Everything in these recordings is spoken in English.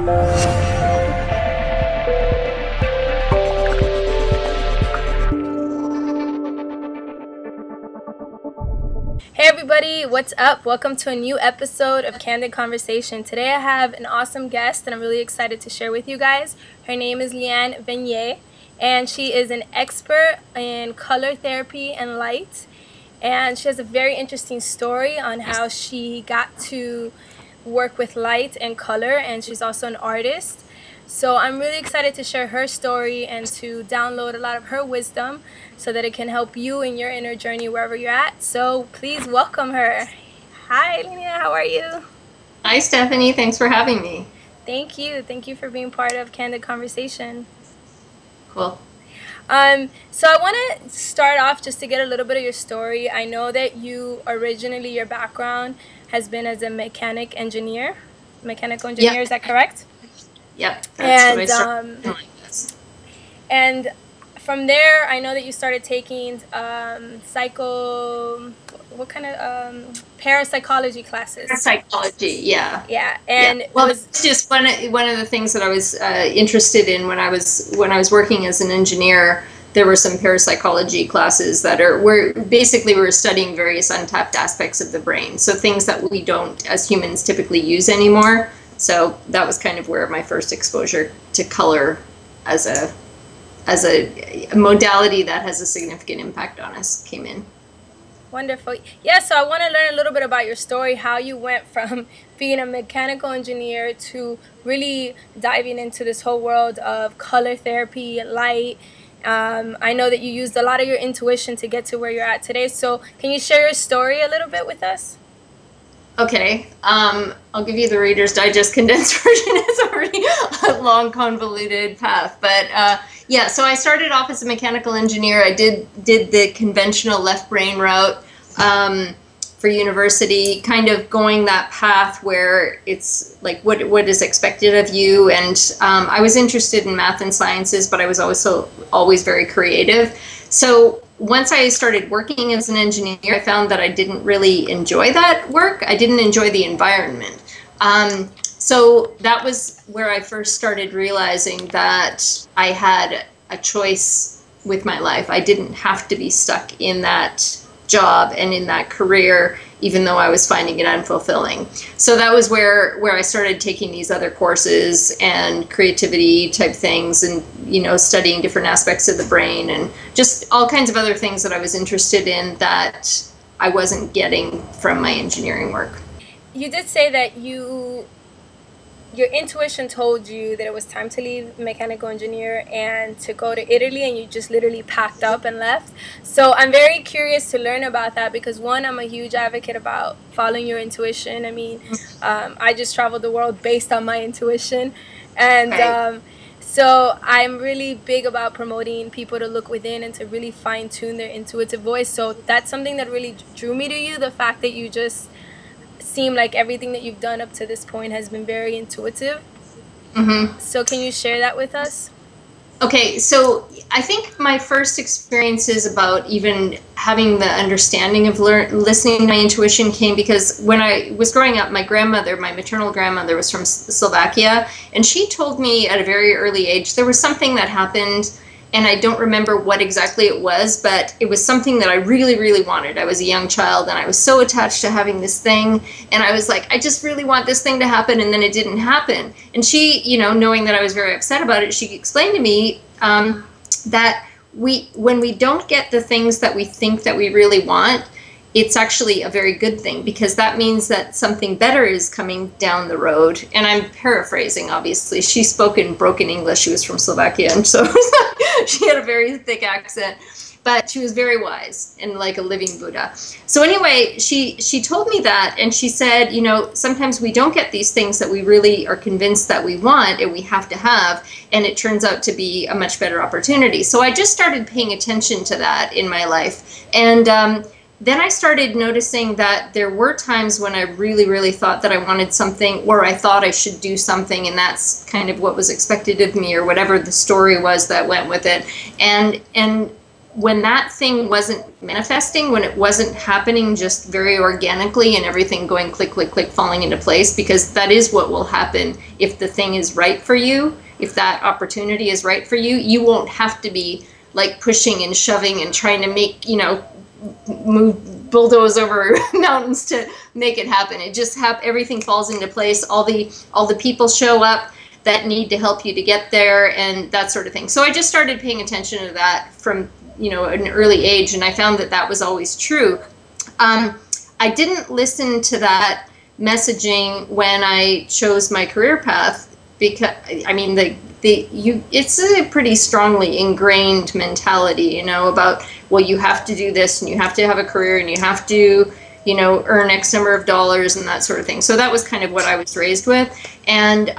Hey everybody, what's up? Welcome to a new episode of Candid Conversation. Today I have an awesome guest that I'm really excited to share with you guys. Her name is Leanne Venier, and she is an expert in color therapy and light. And she has a very interesting story on how she got to work with light and color, and she's also an artist. So I'm really excited to share her story and to download a lot of her wisdom so that it can help you in your inner journey wherever you're at. So please welcome her. Hi, Leanne, how are you? Hi, Stephanie. Thanks for having me. Thank you. Thank you for being part of Candid Conversation. Cool. So I want to start off just to get a little bit of your story. I know that you originally, your background has been as a mechanical engineer. Yep. Is that correct? Yep, that's what I started doing. And from there, I know that you started taking parapsychology classes. Psychology, yeah. Yeah, and yeah. Well, it's just one of the things that I was interested in when I was working as an engineer. There were some parapsychology classes that were studying various untapped aspects of the brain, so things that we don't, as humans, typically use anymore. So that was kind of where my first exposure to color as a modality that has a significant impact on us came in. Wonderful. Yeah, so I want to learn a little bit about your story, how you went from being a mechanical engineer to really diving into this whole world of color therapy, light. I know that you used a lot of your intuition to get to where you're at today. So can you share your story a little bit with us? Okay, I'll give you the Reader's Digest condensed version. It's already a long, convoluted path. But yeah, so I started off as a mechanical engineer. I did the conventional left brain route for university, kind of going that path where it's like what is expected of you. And I was interested in math and sciences, but I was also always very creative. So once I started working as an engineer, I found that I didn't really enjoy that work. I didn't enjoy the environment. So that was where I first started realizing that I had a choice with my life. I didn't have to be stuck in that job and in that career, even though I was finding it unfulfilling. So that was where I started taking these other courses and creativity type things, and studying different aspects of the brain and just all kinds of other things that I was interested in that I wasn't getting from my engineering work. You did say that your intuition told you that it was time to leave mechanical engineer and to go to Italy, and you just literally packed up and left. So I'm very curious to learn about that because, one, I'm a huge advocate about following your intuition. I mean, I just traveled the world based on my intuition. And right. So I'm really big about promoting people to look within and to really fine-tune their intuitive voice. So that's something that really drew me to you, the fact that you just seem like everything that you've done up to this point has been very intuitive. Mm-hmm. So can you share that with us? Okay, so I think my first experiences about even having the understanding of listening to my intuition came because when I was growing up, my maternal grandmother was from Slovakia, and she told me at a very early age there was something that happened, and I don't remember what exactly it was, but it was something that I really, really wanted. I was a young child, and I was so attached to having this thing, and I was like, I just really want this thing to happen, and then it didn't happen. And she, knowing that I was very upset about it, she explained to me that when we don't get the things that we think that we really want, it's actually a very good thing, because that means that something better is coming down the road. And I'm paraphrasing, obviously. She spoke in broken English. She was from Slovakia, and so she had a very thick accent. But she was very wise and like a living Buddha. So anyway, she told me that, and she said, sometimes we don't get these things that we really are convinced that we want and we have to have, and it turns out to be a much better opportunity. So I just started paying attention to that in my life. And then I started noticing that there were times when I really, really thought that I wanted something, or I thought I should do something, and that's kind of what was expected of me, or whatever the story was that went with it. And when that thing wasn't manifesting, when it wasn't happening just very organically and everything going click, click, click, falling into place, because that is what will happen if the thing is right for you, if that opportunity is right for you, you won't have to be like pushing and shoving and trying to make, you know, bulldoze over mountains to make it happen. It just everything falls into place. All the people show up that need to help you to get there and that sort of thing. So I just started paying attention to that from, you know, an early age, and I found that that was always true. I didn't listen to that messaging when I chose my career path, because I mean it's a pretty strongly ingrained mentality, you know, about, well, you have to do this and you have to have a career and you have to, you know, earn X number of dollars and that sort of thing. So that was kind of what I was raised with, and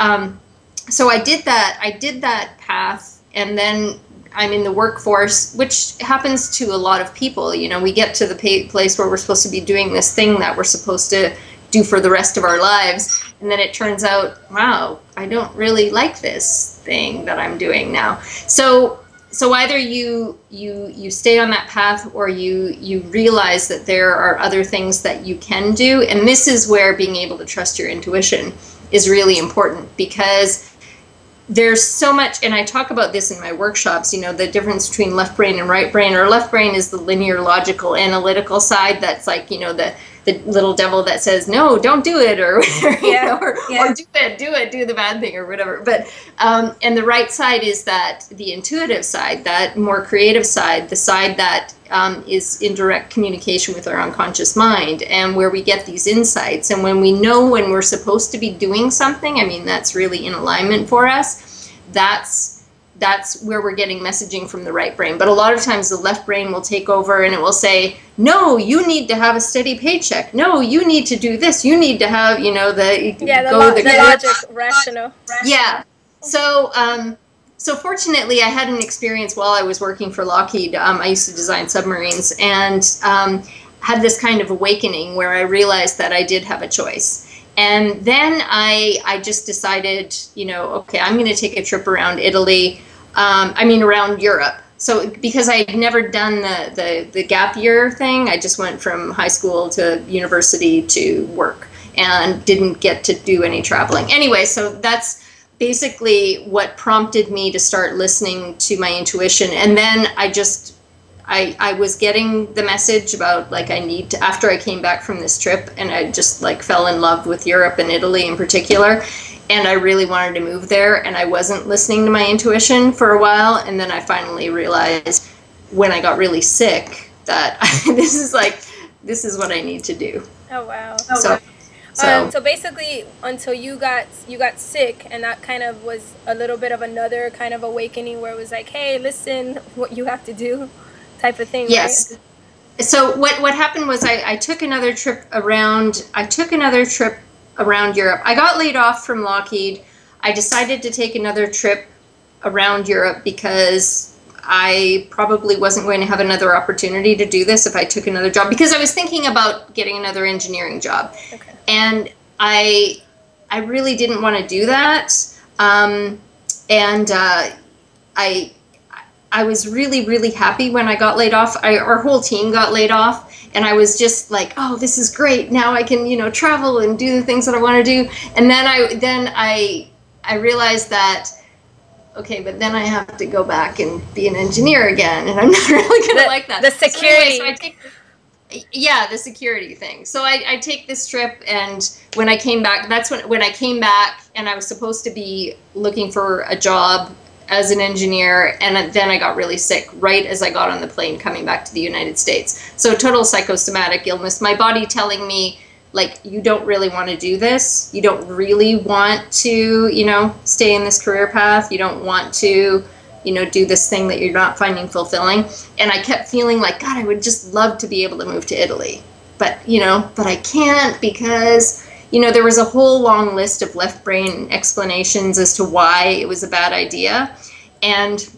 so I did that path, and then I'm in the workforce, which happens to a lot of people. You know, we get to the place where we're supposed to be doing this thing that we're supposed to do for the rest of our lives, and then it turns out, wow, I don't really like this thing that I'm doing now. So either you stay on that path, or you realize that there are other things that you can do, and this is where being able to trust your intuition is really important, because there's so much, and I talk about this in my workshops, you know, the difference between left brain and right brain. Or left brain is the linear, logical, analytical side that's like, you know, the little devil that says, no, don't do it, or, or do the bad thing, or whatever. But, and the right side is that the intuitive side, that more creative side, the side that is in direct communication with our unconscious mind, and where we get these insights. And when we know when we're supposed to be doing something, I mean, that's really in alignment for us. That's where we're getting messaging from the right brain. But a lot of times the left brain will take over, and it will say, no, you need to have a steady paycheck. No, you need to do this. You need to have, you know, the logic, rational. Yeah. So fortunately, I had an experience while I was working for Lockheed. I used to design submarines, and had this kind of awakening where I realized that I did have a choice. And then I just decided, you know, okay, I'm going to take a trip around Italy, around Europe. So because I had never done the gap year thing, I just went from high school to university to work and didn't get to do any traveling. Anyway, so that's basically what prompted me to start listening to my intuition. And then I was getting the message about, like, after I came back from this trip, and I just like fell in love with Europe and Italy in particular, and I really wanted to move there, and I wasn't listening to my intuition for a while. And then I finally realized when I got really sick that this is what I need to do. Oh, wow. So basically, until you got sick, and that kind of was a little bit of another kind of awakening where it was like, hey, listen, what you have to do, type of thing. Yes. Right? So what happened was I took another trip around. Europe. I got laid off from Lockheed. I decided to take another trip around Europe because I probably wasn't going to have another opportunity to do this if I took another job, because I was thinking about getting another engineering job. Okay. And I really didn't want to do that. I was really, really happy when I got laid off. Our whole team got laid off, and I was just like, oh, this is great. Now I can, you know, travel and do the things that I want to do. And then I realized that, okay, but then I have to go back and be an engineer again, and I'm not really going to like that. The security. So anyway, the security thing. So I take this trip, and when I came back, that's when I came back, and I was supposed to be looking for a job as an engineer, and then I got really sick right as I got on the plane coming back to the United States. So total psychosomatic illness, my body telling me, like, you don't really want to do this. You don't really want to, you know, stay in this career path. You don't want to, you know, do this thing that you're not finding fulfilling. And I kept feeling like, God, I would just love to be able to move to Italy. But I can't, because, you know, there was a whole long list of left brain explanations as to why it was a bad idea. And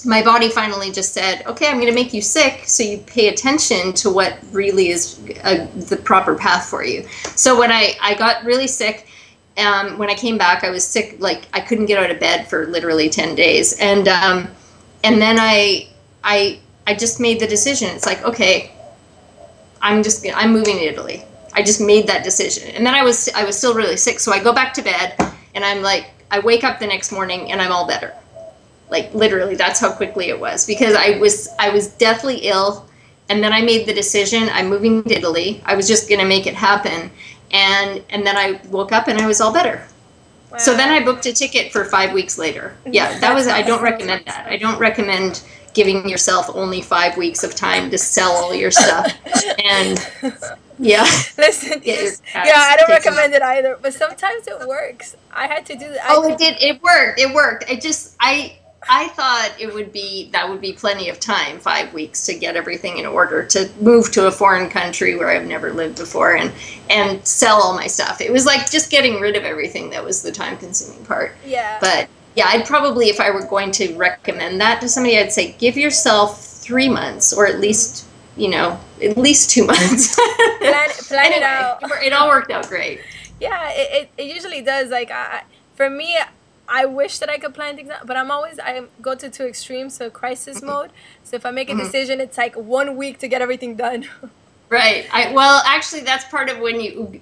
my body finally just said, okay, I'm going to make you sick so you pay attention to what really is the proper path for you. So when I got really sick, when I came back, I was sick, like I couldn't get out of bed for literally 10 days. And then I I just made the decision. It's like, okay, I'm moving to Italy. I just made that decision. And then I was still really sick. So I go back to bed and I'm like, I wake up the next morning and I'm all better. Like literally, that's how quickly it was, because I was deathly ill. And then I made the decision, I'm moving to Italy. I was just going to make it happen. And then I woke up and I was all better. Wow. So then I booked a ticket for 5 weeks later. Yeah, that was, I don't recommend that. I don't recommend giving yourself only 5 weeks of time to sell all your stuff. And yeah. Listen, yeah, I don't recommend it either, but sometimes it works. I had to do that. It did. It worked. I thought that would be plenty of time, 5 weeks, to get everything in order, to move to a foreign country where I've never lived before and sell all my stuff. It was like just getting rid of everything that was the time-consuming part. Yeah. But yeah, I'd probably, if I were going to recommend that to somebody, I'd say give yourself 3 months, or at least, at least 2 months. Plan anyway, it out. It all worked out great. Yeah, it usually does. Like, for me, I wish that I could plan things out, but I go to two extremes, so crisis mode. So if I make a decision, it's like 1 week to get everything done. Right. Well, actually, that's part of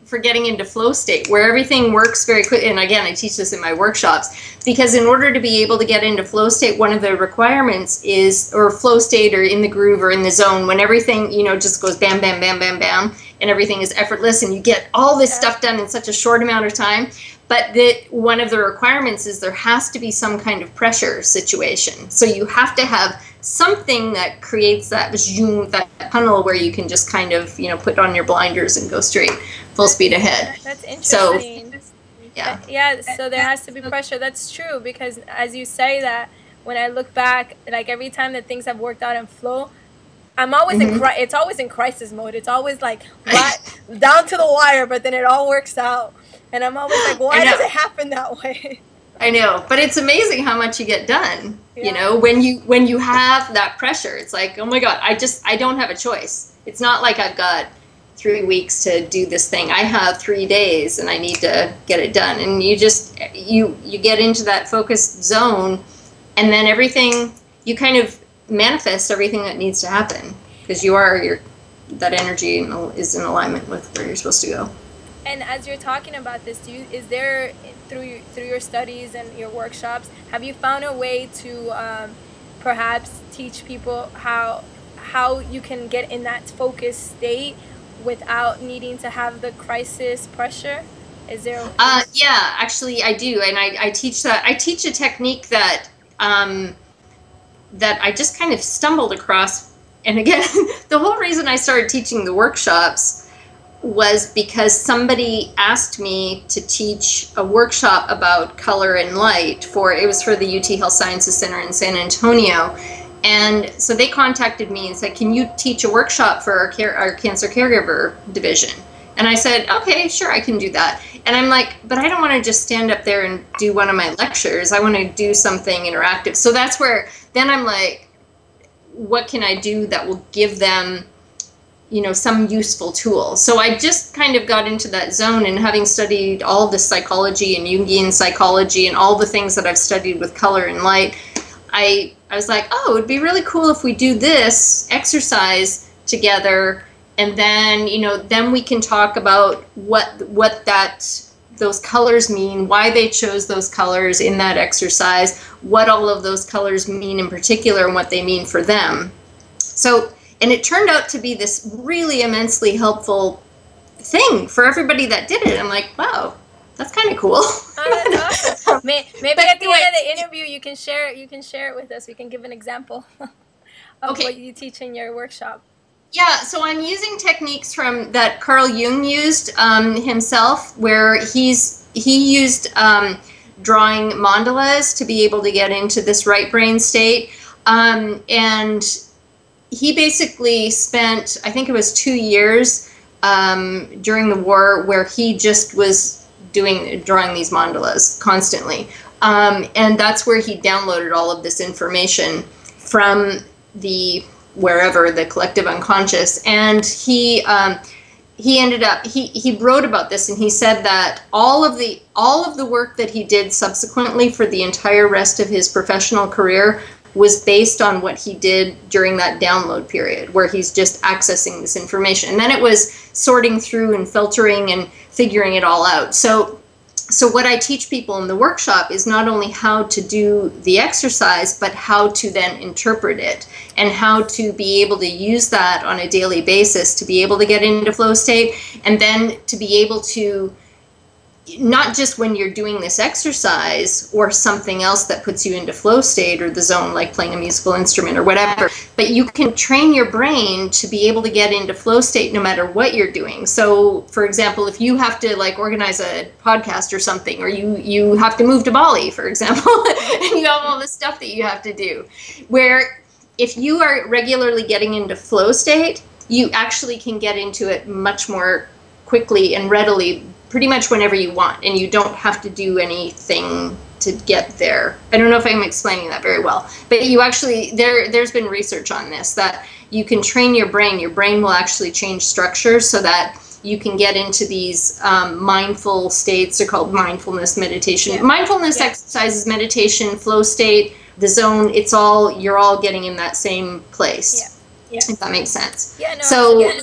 for getting into flow state, where everything works very quickly. And again, I teach this in my workshops, because in order to be able to get into flow state, one of the requirements is, or flow state, or in the groove, or in the zone, when everything, just goes bam, bam, bam, bam, bam, and everything is effortless, and you get all this stuff done in such a short amount of time. But one of the requirements is there has to be some kind of pressure situation. So you have to have something that creates that zoom, that tunnel, where you can just kind of, put on your blinders and go straight, full speed ahead. That's interesting. So, yeah. Yeah, so there has to be pressure. That's true, because as you say that, when I look back, like every time that things have worked out in flow, I'm always it's always in crisis mode. It's always like down to the wire, but then it all works out. And I'm always like, why does it happen that way? I know, but it's amazing how much you get done. Yeah. When you have that pressure, it's like, oh my God, I don't have a choice. It's not like I've got 3 weeks to do this thing. I have 3 days and I need to get it done. And you get into that focused zone, and then you kind of manifest everything that needs to happen, because that energy is in alignment with where you're supposed to go. And as you're talking about this, is there, through your studies and your workshops, have you found a way to perhaps teach people how you can get in that focused state without needing to have the crisis pressure? Is there? Yeah, actually, I do, and I teach that. I teach a technique that I just kind of stumbled across, and again, the whole reason I started teaching the workshops was because somebody asked me to teach a workshop about color and light it was for the UT Health Sciences Center in San Antonio. And so they contacted me and said, can you teach a workshop for our cancer caregiver division? And I said, okay, sure, I can do that. And I'm like, but I don't want to just stand up there and do one of my lectures. I want to do something interactive. So that's where, then I'm like, what can I do that will give them some useful tool? So I just kind of got into that zone, and having studied all the psychology and Jungian psychology and all the things that I've studied with color and light, I was like, oh, it would be really cool if we do this exercise together, and then, then we can talk about what those colors mean, why they chose those colors in that exercise, what all of those colors mean in particular, and what they mean for them. So, and it turned out to be this really immensely helpful thing for everybody that did it. I'm like, wow, that's kind of cool. Oh, that's awesome. Maybe at the end of the interview, you can share it with us. We can give an example of what you teach in your workshop. Yeah, so I'm using techniques that Carl Jung used himself, where he used drawing mandalas to be able to get into this right brain state, and he basically spent, I think it was 2 years during the war, where he just was drawing these mandalas constantly. And that's where he downloaded all of this information from wherever, the collective unconscious. And he ended up, he wrote about this, and he said that all of the work that he did subsequently for the entire rest of his professional career was based on what he did during that download period, where he's just accessing this information. And then it was sorting through and filtering and figuring it all out. So what I teach people in the workshop is not only how to do the exercise, but how to then interpret it and how to be able to use that on a daily basis to be able to get into flow state, and then to be able to, not just when you're doing this exercise or something else that puts you into flow state or the zone, like playing a musical instrument or whatever, but you can train your brain to be able to get into flow state no matter what you're doing. So, for example, if you have to like organize a podcast or something, or you have to move to Bali, for example, and you have all this stuff that you have to do, where if you are regularly getting into flow state, you actually can get into it much more quickly and readily, pretty much whenever you want, and you don't have to do anything to get there. I don't know if I'm explaining that very well, but you actually, there's been research on this, that you can train your brain. Your brain will actually change structures so that you can get into these mindful states. They're called mindfulness meditation. Yeah. Mindfulness exercises, meditation, flow state, the zone, it's all, you're all getting in that same place. Yeah. If that makes sense. Yeah, no, so,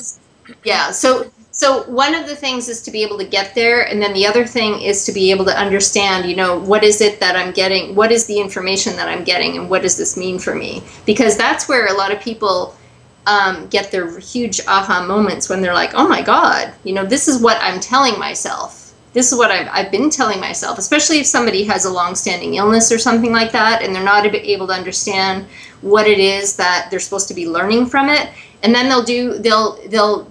yeah, so one of the things is to be able to get there, and then the other thing is to be able to understand, you know, what is it that I'm getting, what is the information that I'm getting, and what does this mean for me? Because that's where a lot of people get their huge aha moments, when they're like, oh my God, you know, this is what I'm telling myself. This is what I've been telling myself, especially if somebody has a long-standing illness or something like that, and they're not able to understand what it is that they're supposed to be learning from it. And then they'll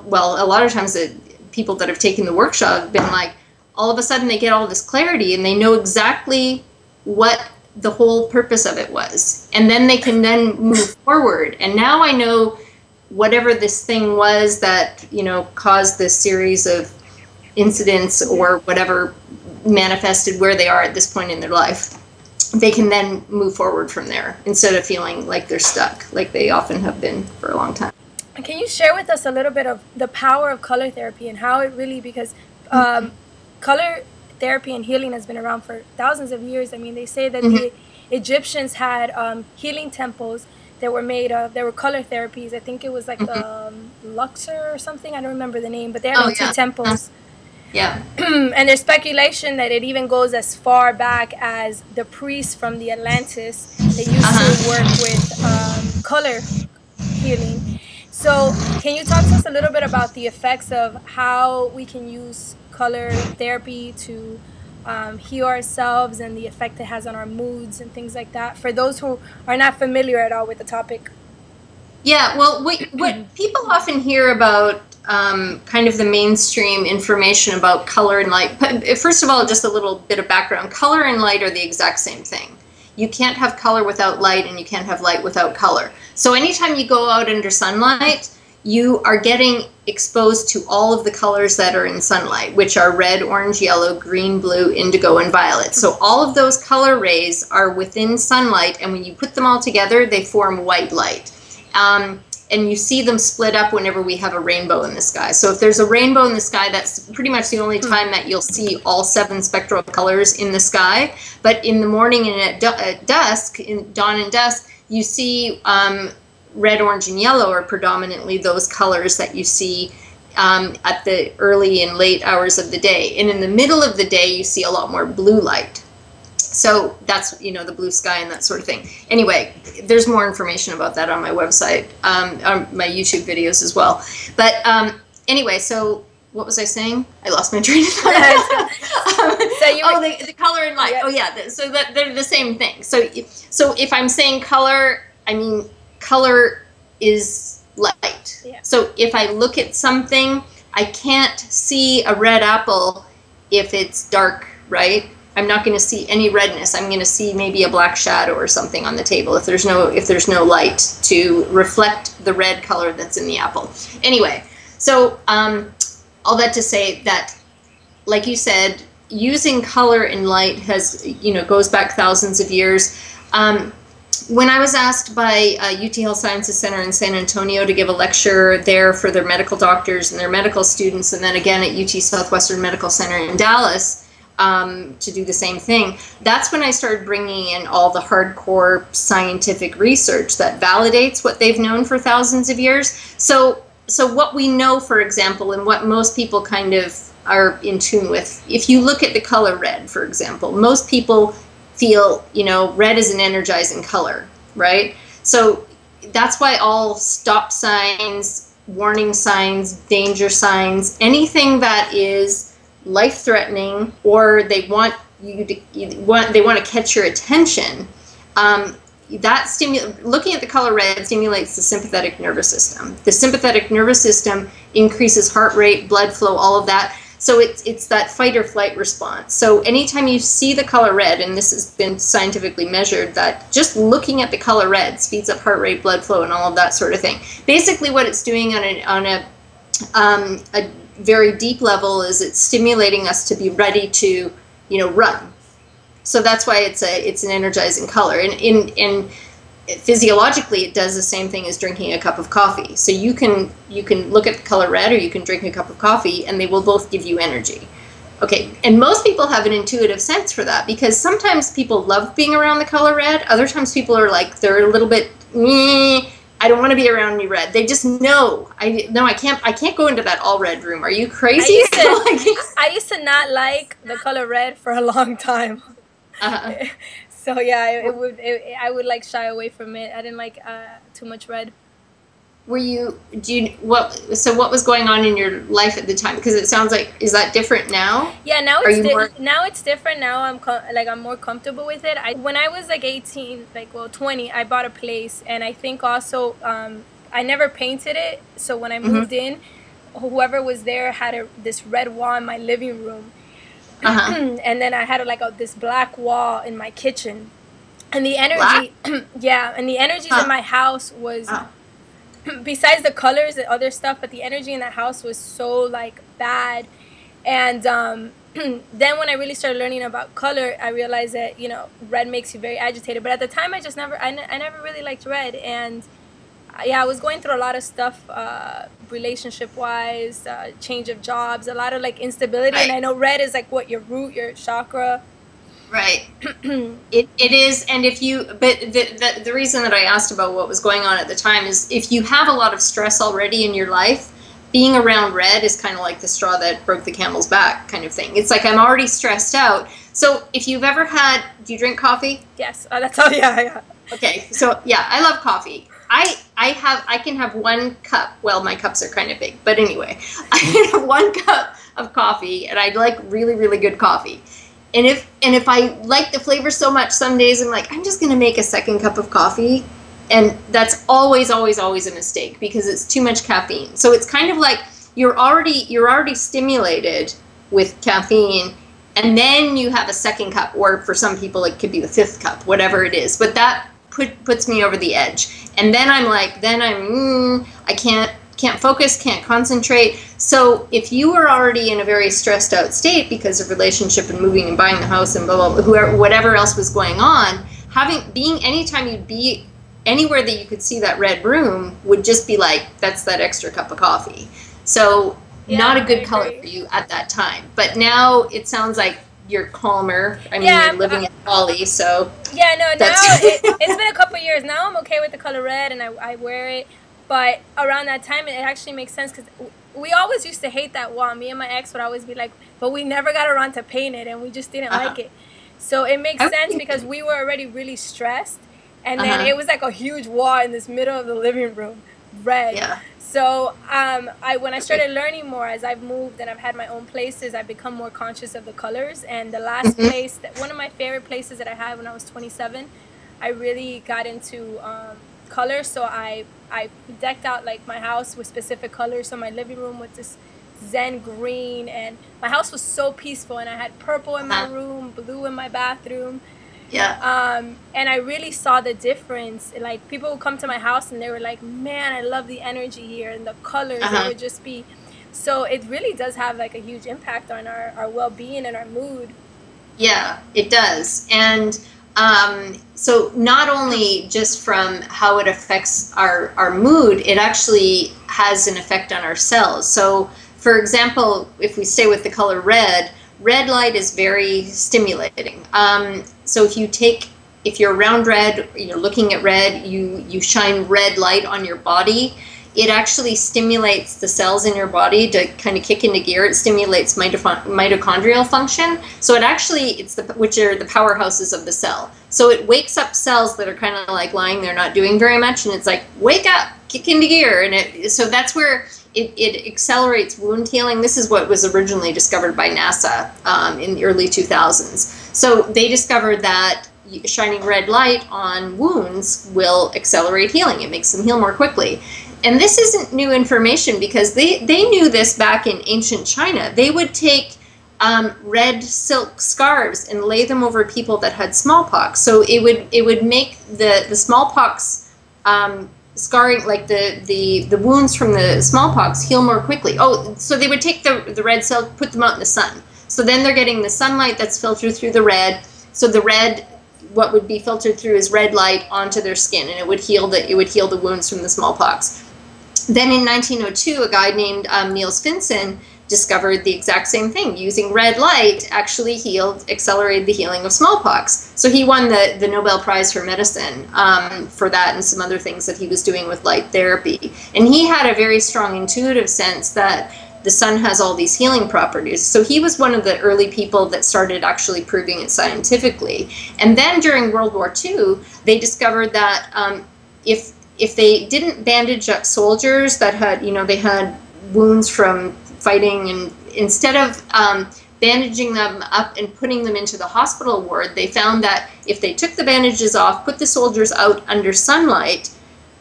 well, a lot of times the people that have taken the workshop have been like, all of a sudden they get all this clarity and they know exactly what the whole purpose of it was. And then they can then move forward. And now I know whatever this thing was that, you know, caused this series of incidents or whatever manifested where they are at this point in their life. They can then move forward from there instead of feeling like they're stuck, like they often have been for a long time. Can you share with us a little bit of the power of color therapy and how it really, because color therapy and healing has been around for thousands of years. I mean, they say that the Egyptians had healing temples that were made of, there were color therapies. I think it was like Luxor or something. I don't remember the name, but they had two temples. Yeah. And there's speculation that it even goes as far back as the priests from the Atlantis. They used to work with color healing. So can you talk to us a little bit about the effects of how we can use color therapy to heal ourselves and the effect it has on our moods and things like that, for those who are not familiar at all with the topic? Yeah, well, what people often hear about kind of the mainstream information about color and light. First of all, just a little bit of background. Color and light are the exact same thing. You can't have color without light, and you can't have light without color. So anytime you go out under sunlight, you are getting exposed to all of the colors that are in sunlight, which are red, orange, yellow, green, blue, indigo, and violet. So all of those color rays are within sunlight, and when you put them all together, they form white light. And you see them split up whenever we have a rainbow in the sky. So if there's a rainbow in the sky, that's pretty much the only time that you'll see all 7 spectral colors in the sky. But in the morning and at dusk, in dawn and dusk, you see red, orange, and yellow are predominantly those colors that you see at the early and late hours of the day. And in the middle of the day, you see a lot more blue light. So that's, you know, the blue sky and that sort of thing. Anyway, there's more information about that on my website, on my YouTube videos as well. But anyway, so what was I saying? I lost my train of thought. The color and light. Yeah. Oh yeah, so that they're the same thing. So if I'm saying color, I mean color is light. Yeah. So if I look at something, I can't see a red apple if it's dark, right? I'm not going to see any redness. I'm going to see maybe a black shadow or something on the table if there's no light to reflect the red color that's in the apple. Anyway, so all that to say that, like you said, using color and light has, you know, goes back thousands of years. When I was asked by UT Health Sciences Center in San Antonio to give a lecture there for their medical doctors and their medical students, and then again at UT Southwestern Medical Center in Dallas, to do the same thing. That's when I started bringing in all the hardcore scientific research that validates what they've known for thousands of years. So what we know, for example, and what most people kind of are in tune with, if you look at the color red, for example, most people feel, red is an energizing color, right? So that's why all stop signs, warning signs, danger signs, anything that is life-threatening, or they want to catch your attention, looking at the color red stimulates the sympathetic nervous system. The sympathetic nervous system increases heart rate, blood flow, all of that. So it's that fight or flight response. So anytime you see the color red, and this has been scientifically measured, that just looking at the color red speeds up heart rate, blood flow, and all of that sort of thing. Basically, what it's doing on a very deep level is it's stimulating us to be ready to, run. So that's why it's an energizing color. And in physiologically, it does the same thing as drinking a cup of coffee. So you can look at the color red, or you can drink a cup of coffee, and they will both give you energy. Okay, and most people have an intuitive sense for that, because sometimes people love being around the color red. Other times people are like, they're a little bit, I don't want to be around any red. They just know. I can't go into that all red room. Are you crazy? I used to not like the color red for a long time. So yeah, I would like shy away from it. I didn't like too much red. What was going on in your life at the time? Because it sounds like, is that different now? Yeah, now it's different. Now I'm more comfortable with it. When I was like 18, 20, I bought a place, and I think also I never painted it. So when I moved in, whoever was there had this red wall in my living room. And then I had this black wall in my kitchen, and the energy, and the energies in my house was, besides the colors and other stuff, but the energy in that house was so bad. And then when I really started learning about color, I realized that red makes you very agitated. But at the time, I never really liked red, and I was going through a lot of stuff, relationship-wise, change of jobs, a lot of instability. Right. And I know red is your root, your chakra. Right. It is, and but the reason that I asked about what was going on at the time is, if you have a lot of stress already in your life, being around red is kind of like the straw that broke the camel's back kind of thing. It's like, I'm already stressed out. So if you've ever do you drink coffee? Yes, that's all. Yeah. Okay, so yeah, I love coffee. I can have 1 cup. Well, my cups are kind of big, but anyway, I can have 1 cup of coffee, and I like really, really good coffee. And if I like the flavor so much, some days I'm like, I'm just gonna make a 2nd cup of coffee, and that's always a mistake, because it's too much caffeine. So it's kind of like you're already stimulated with caffeine, and then you have a 2nd cup, or for some people it could be the 5th cup, whatever it is. But that puts me over the edge, and then I can't focus, can't concentrate. So if you were already in a very stressed out state because of relationship and moving and buying the house and blah blah blah, whatever else was going on, anytime you'd be anywhere that you could see that red room would just be that's that extra cup of coffee. So not a good color for you at that time. But now it sounds like you're calmer. I mean, you're living in Bali, so... Yeah, no, now it's been a couple years. Now I'm okay with the color red, and I wear it. But around that time, it actually makes sense, because we always used to hate that wall. Me and my ex would always be like, but we never got around to paint it, and we just didn't like it. So it makes sense, because we were already really stressed, and then it was like a huge wall in this middle of the living room, red. Yeah. So when I started learning more, as I've moved and I've had my own places, I've become more conscious of the colors. And the last place, one of my favorite places that I had when I was 27, I really got into color. So I decked out my house with specific colors. So my living room with this Zen green, and my house was so peaceful, and I had purple in my room, blue in my bathroom. Yeah. And I really saw the difference. People would come to my house and they were like, man, I love the energy here, and the colors. It would just be, so it really does have a huge impact on our well-being and our mood. Yeah, it does. And so not only just from how it affects our mood, it actually has an effect on our cells. So for example, if we stay with the color red, red light is very stimulating. So if you're around red, you're looking at red, you shine red light on your body, it actually stimulates the cells in your body to kind of kick into gear. It stimulates mitochondrial function. So which are the powerhouses of the cell. So it wakes up cells that are kind of like lying there not doing very much, and it's like, wake up, kick into gear. And so that's where it accelerates wound healing. This is what was originally discovered by NASA in the early 2000s. So they discovered that shining red light on wounds will accelerate healing. It makes them heal more quickly. And this isn't new information, because they knew this back in ancient China. They would take red silk scarves and lay them over people that had smallpox. So it would make the smallpox scarring, like the wounds from the smallpox, heal more quickly. Oh, so they would take the red silk, put them out in the sun. So then they're getting the sunlight that's filtered through the red. So the red, what would be filtered through is red light onto their skin, and it would heal the wounds from the smallpox. Then in 1902, a guy named Niels Finsen discovered the exact same thing. Using red light actually accelerated the healing of smallpox. So he won the Nobel Prize for Medicine for that, and some other things that he was doing with light therapy. And he had a very strong intuitive sense that the sun has all these healing properties. So he was one of the early people that started actually proving it scientifically. And then during World War II, they discovered that if they didn't bandage up soldiers that had, they had wounds from fighting, and instead of bandaging them up and putting them into the hospital ward, they found that if they took the bandages off, put the soldiers out under sunlight,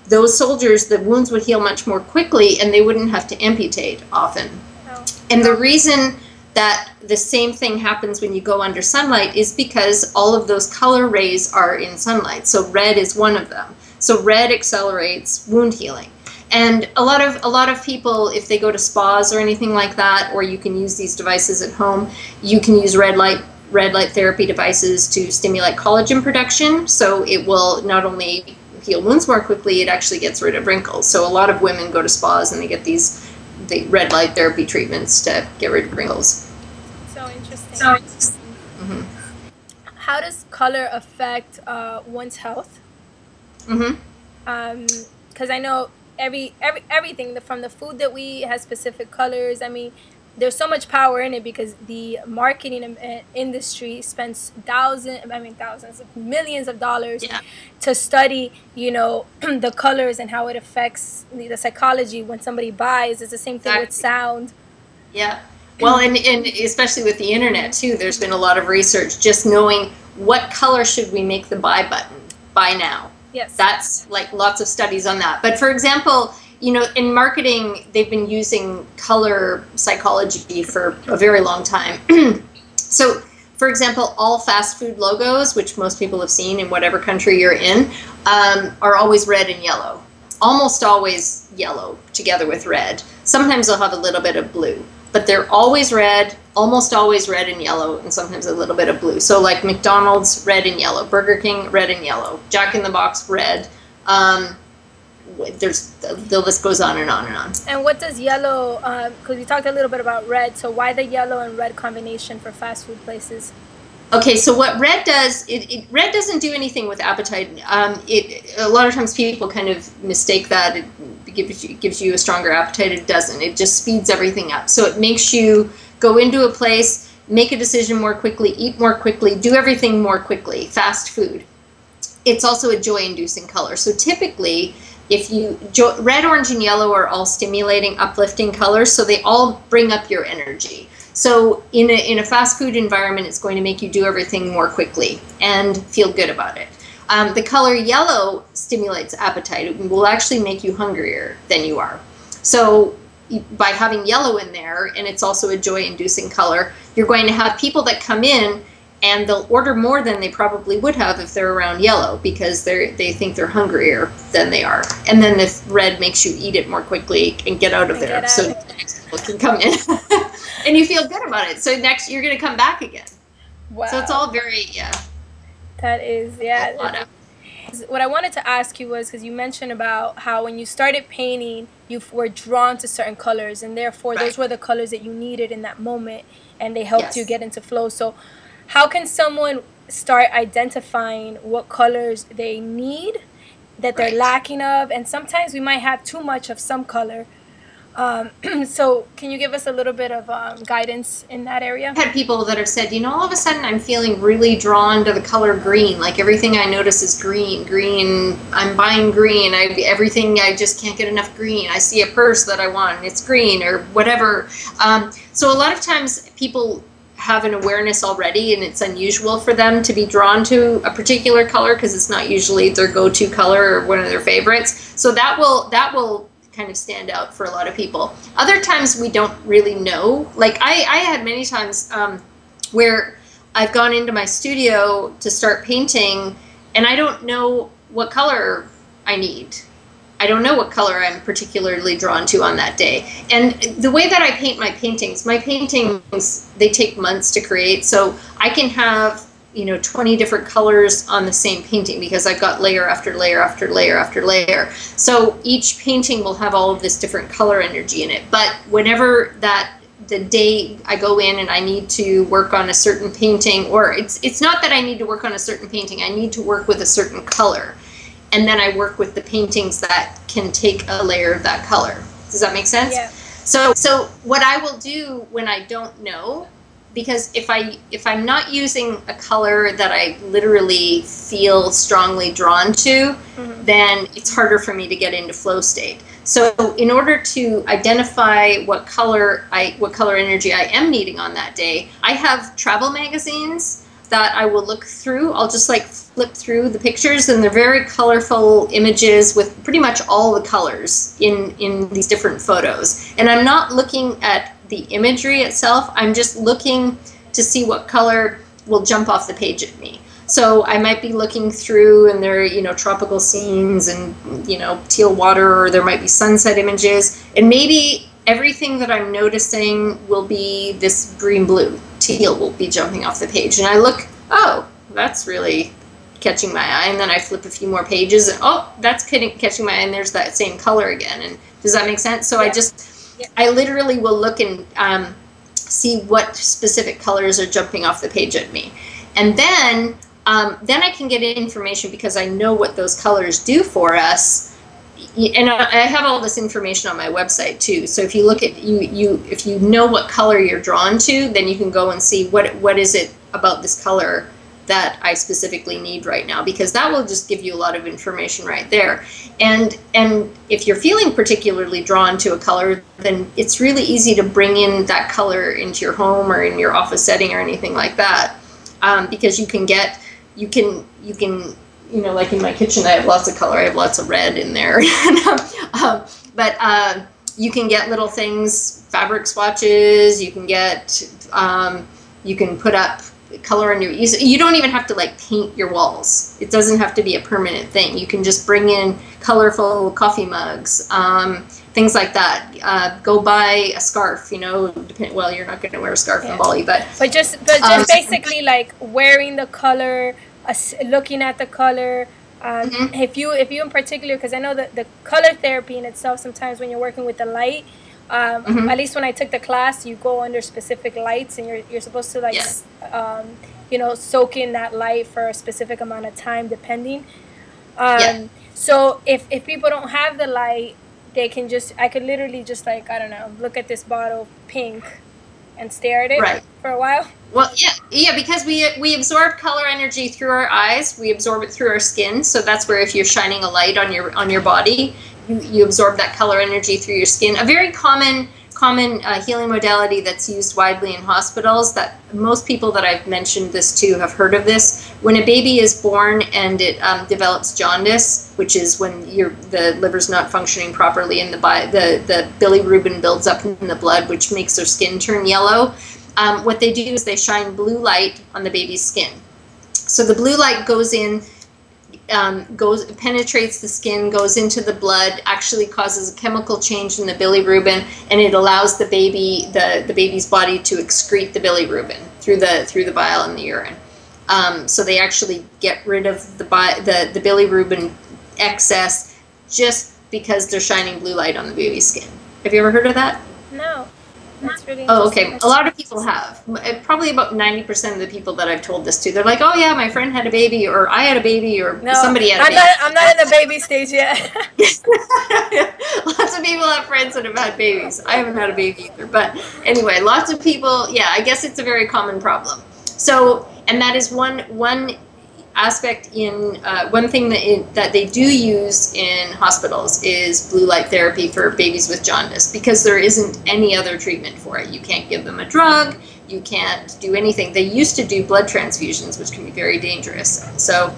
those soldiers, the wounds would heal much more quickly, and they wouldn't have to amputate often. Oh. And the reason that the same thing happens when you go under sunlight is because all of those color rays are in sunlight. So red is one of them. So red accelerates wound healing. And a lot of people, if they go to spas or anything like that, or you can use these devices at home, you can use red light therapy devices to stimulate collagen production. So it will not only heal wounds more quickly, it actually gets rid of wrinkles. So a lot of women go to spas and they get the red light therapy treatments to get rid of wrinkles. So interesting. Mm-hmm. How does color affect one's health? Mm-hmm. Because I know everything from the food that we eat has specific colors. I mean, there's so much power in it because the marketing industry spends thousands of millions of dollars to study, the colors and how it affects the psychology when somebody buys. It's the same thing with sound. Yeah. Well, and especially with the internet too, there's been a lot of research just knowing what color should we make the buy button, buy now. Yes. That's like lots of studies on that. But for example, in marketing, they've been using color psychology for a very long time. So, for example, all fast food logos, which most people have seen in whatever country you're in, are always red and yellow. Almost always yellow together with red. Sometimes they'll have a little bit of blue. But they're always red, almost always red and yellow, and sometimes a little bit of blue. So like McDonald's, red and yellow. Burger King, red and yellow. Jack in the Box, red. The list goes on and on and on. And what does yellow, because we talked a little bit about red, so why the yellow and red combination for fast food places? Okay, so what red does, red doesn't do anything with appetite. A lot of times people kind of mistake that. It gives you a stronger appetite. It doesn't. It just speeds everything up. So it makes you go into a place, make a decision more quickly, eat more quickly, do everything more quickly, fast food. It's also a joy-inducing color. So typically, red, orange, and yellow are all stimulating, uplifting colors, so they all bring up your energy. So in a fast food environment, it's going to make you do everything more quickly and feel good about it. The color yellow stimulates appetite. It will actually make you hungrier than you are. So by having yellow in there, and it's also a joy-inducing color, you're going to have people that come in and they'll order more than they probably would have if they're around yellow because they think they're hungrier than they are. And then the red makes you eat it more quickly and get out of there. So next people can come in and you feel good about it. So next you're going to come back again. Wow. So it's all very, That is, what I wanted to ask you was, because you mentioned about how when you started painting, you were drawn to certain colors, and therefore those were the colors that you needed in that moment, and they helped you get into flow. So how can someone start identifying what colors they need, that they're lacking of? And sometimes we might have too much of some color. So can you give us a little bit of guidance in that area? I've had people that have said, you know, all of a sudden I'm feeling really drawn to the color green. Like everything I notice is green. I'm buying green. Everything, I just can't get enough green. I see a purse that I want and it's green or whatever. So a lot of times people have an awareness already, and it's unusual for them to be drawn to a particular color because it's not usually their go-to color or one of their favorites. So that will kind of stand out for a lot of people. Other times we don't really know. Like I had many times where I've gone into my studio to start painting and I don't know what color I need. I don't know what color I'm particularly drawn to on that day. And the way that I paint my paintings, they take months to create. So I can have, you know, 20 different colors on the same painting because I've got layer after layer after layer after layer. So each painting will have all of this different color energy in it. But whenever the day I go in and I need to work on a certain painting, or it's not that I need to work on a certain painting, I need to work with a certain color. And then I work with the paintings that can take a layer of that color. Does that make sense? Yeah. So what I will do when I don't know, because if I'm not using a color that I literally feel strongly drawn to, then it's harder for me to get into flow state. So in order to identify what color energy I am needing on that day, I have travel magazines that I will look through. I'll just like flip through the pictures, and they're very colorful images with pretty much all the colors in these different photos. And I'm not looking at the imagery itself, I'm just looking to see what color will jump off the page at me. So I might be looking through and there are, you know, tropical scenes and, you know, teal water, or there might be sunset images, and maybe everything that I'm noticing will be this green blue. Teal will be jumping off the page, and I look, oh, that's really catching my eye, and then I flip a few more pages and oh, that's catching my eye, and there's that same color again. And does that make sense? So I literally will look and see what specific colors are jumping off the page at me, and then I can get information because I know what those colors do for us. And I have all this information on my website too. So if you look at if you know what color you're drawn to, then you can go and see what is it about this color that I specifically need right now, because that will just give you a lot of information right there. And if you're feeling particularly drawn to a color, then it's really easy to bring in that color into your home or in your office setting or anything like that, because you can you know, like in my kitchen, I have lots of color. I have lots of red in there. But you can get little things, fabric swatches. You can get, you can put up color on you don't even have to like paint your walls. It doesn't have to be a permanent thing. You can just bring in colorful coffee mugs, things like that. Go buy a scarf, you know, well, you're not going to wear a scarf in Bali, but just basically like wearing the color, looking at the color. If you in particular, because I know that the color therapy in itself, sometimes when you're working with the light, at least when I took the class, you go under specific lights, and you're supposed to like you know, soak in that light for a specific amount of time depending. So if people don't have the light, they can I could literally just like, I don't know, look at this bottle of pink and stare at it for a while. Well, yeah, because we absorb color energy through our eyes. We absorb it through our skin. So that's where if you're shining a light on your body, you absorb that color energy through your skin. A very common healing modality that's used widely in hospitals, that most people that I've mentioned this to have heard of this. When a baby is born and it develops jaundice, which is when the liver's not functioning properly and the bilirubin builds up in the blood, which makes their skin turn yellow. What they do is they shine blue light on the baby's skin. So the blue light goes in, penetrates the skin, goes into the blood, actually causes a chemical change in the bilirubin, and it allows the baby's body to excrete the bilirubin through the bile and the urine. So they actually get rid of the bilirubin excess just because they're shining blue light on the baby's skin. Have you ever heard of that? No. That's really Oh, interesting. okay. A lot of people have. Probably about 90% of the people that I've told this to, they're like, "Oh yeah, my friend had a baby, or I had a baby, or somebody had a baby." I'm not in the baby stage yet. Lots of people have friends that have had babies. I haven't had a baby either, but anyway, lots of people. Yeah, I guess it's a very common problem. So, and that is one aspect in one thing that they do use in hospitals is blue light therapy for babies with jaundice, because there isn't any other treatment for it. You can't give them a drug, you can't do anything. They used to do blood transfusions, which can be very dangerous. So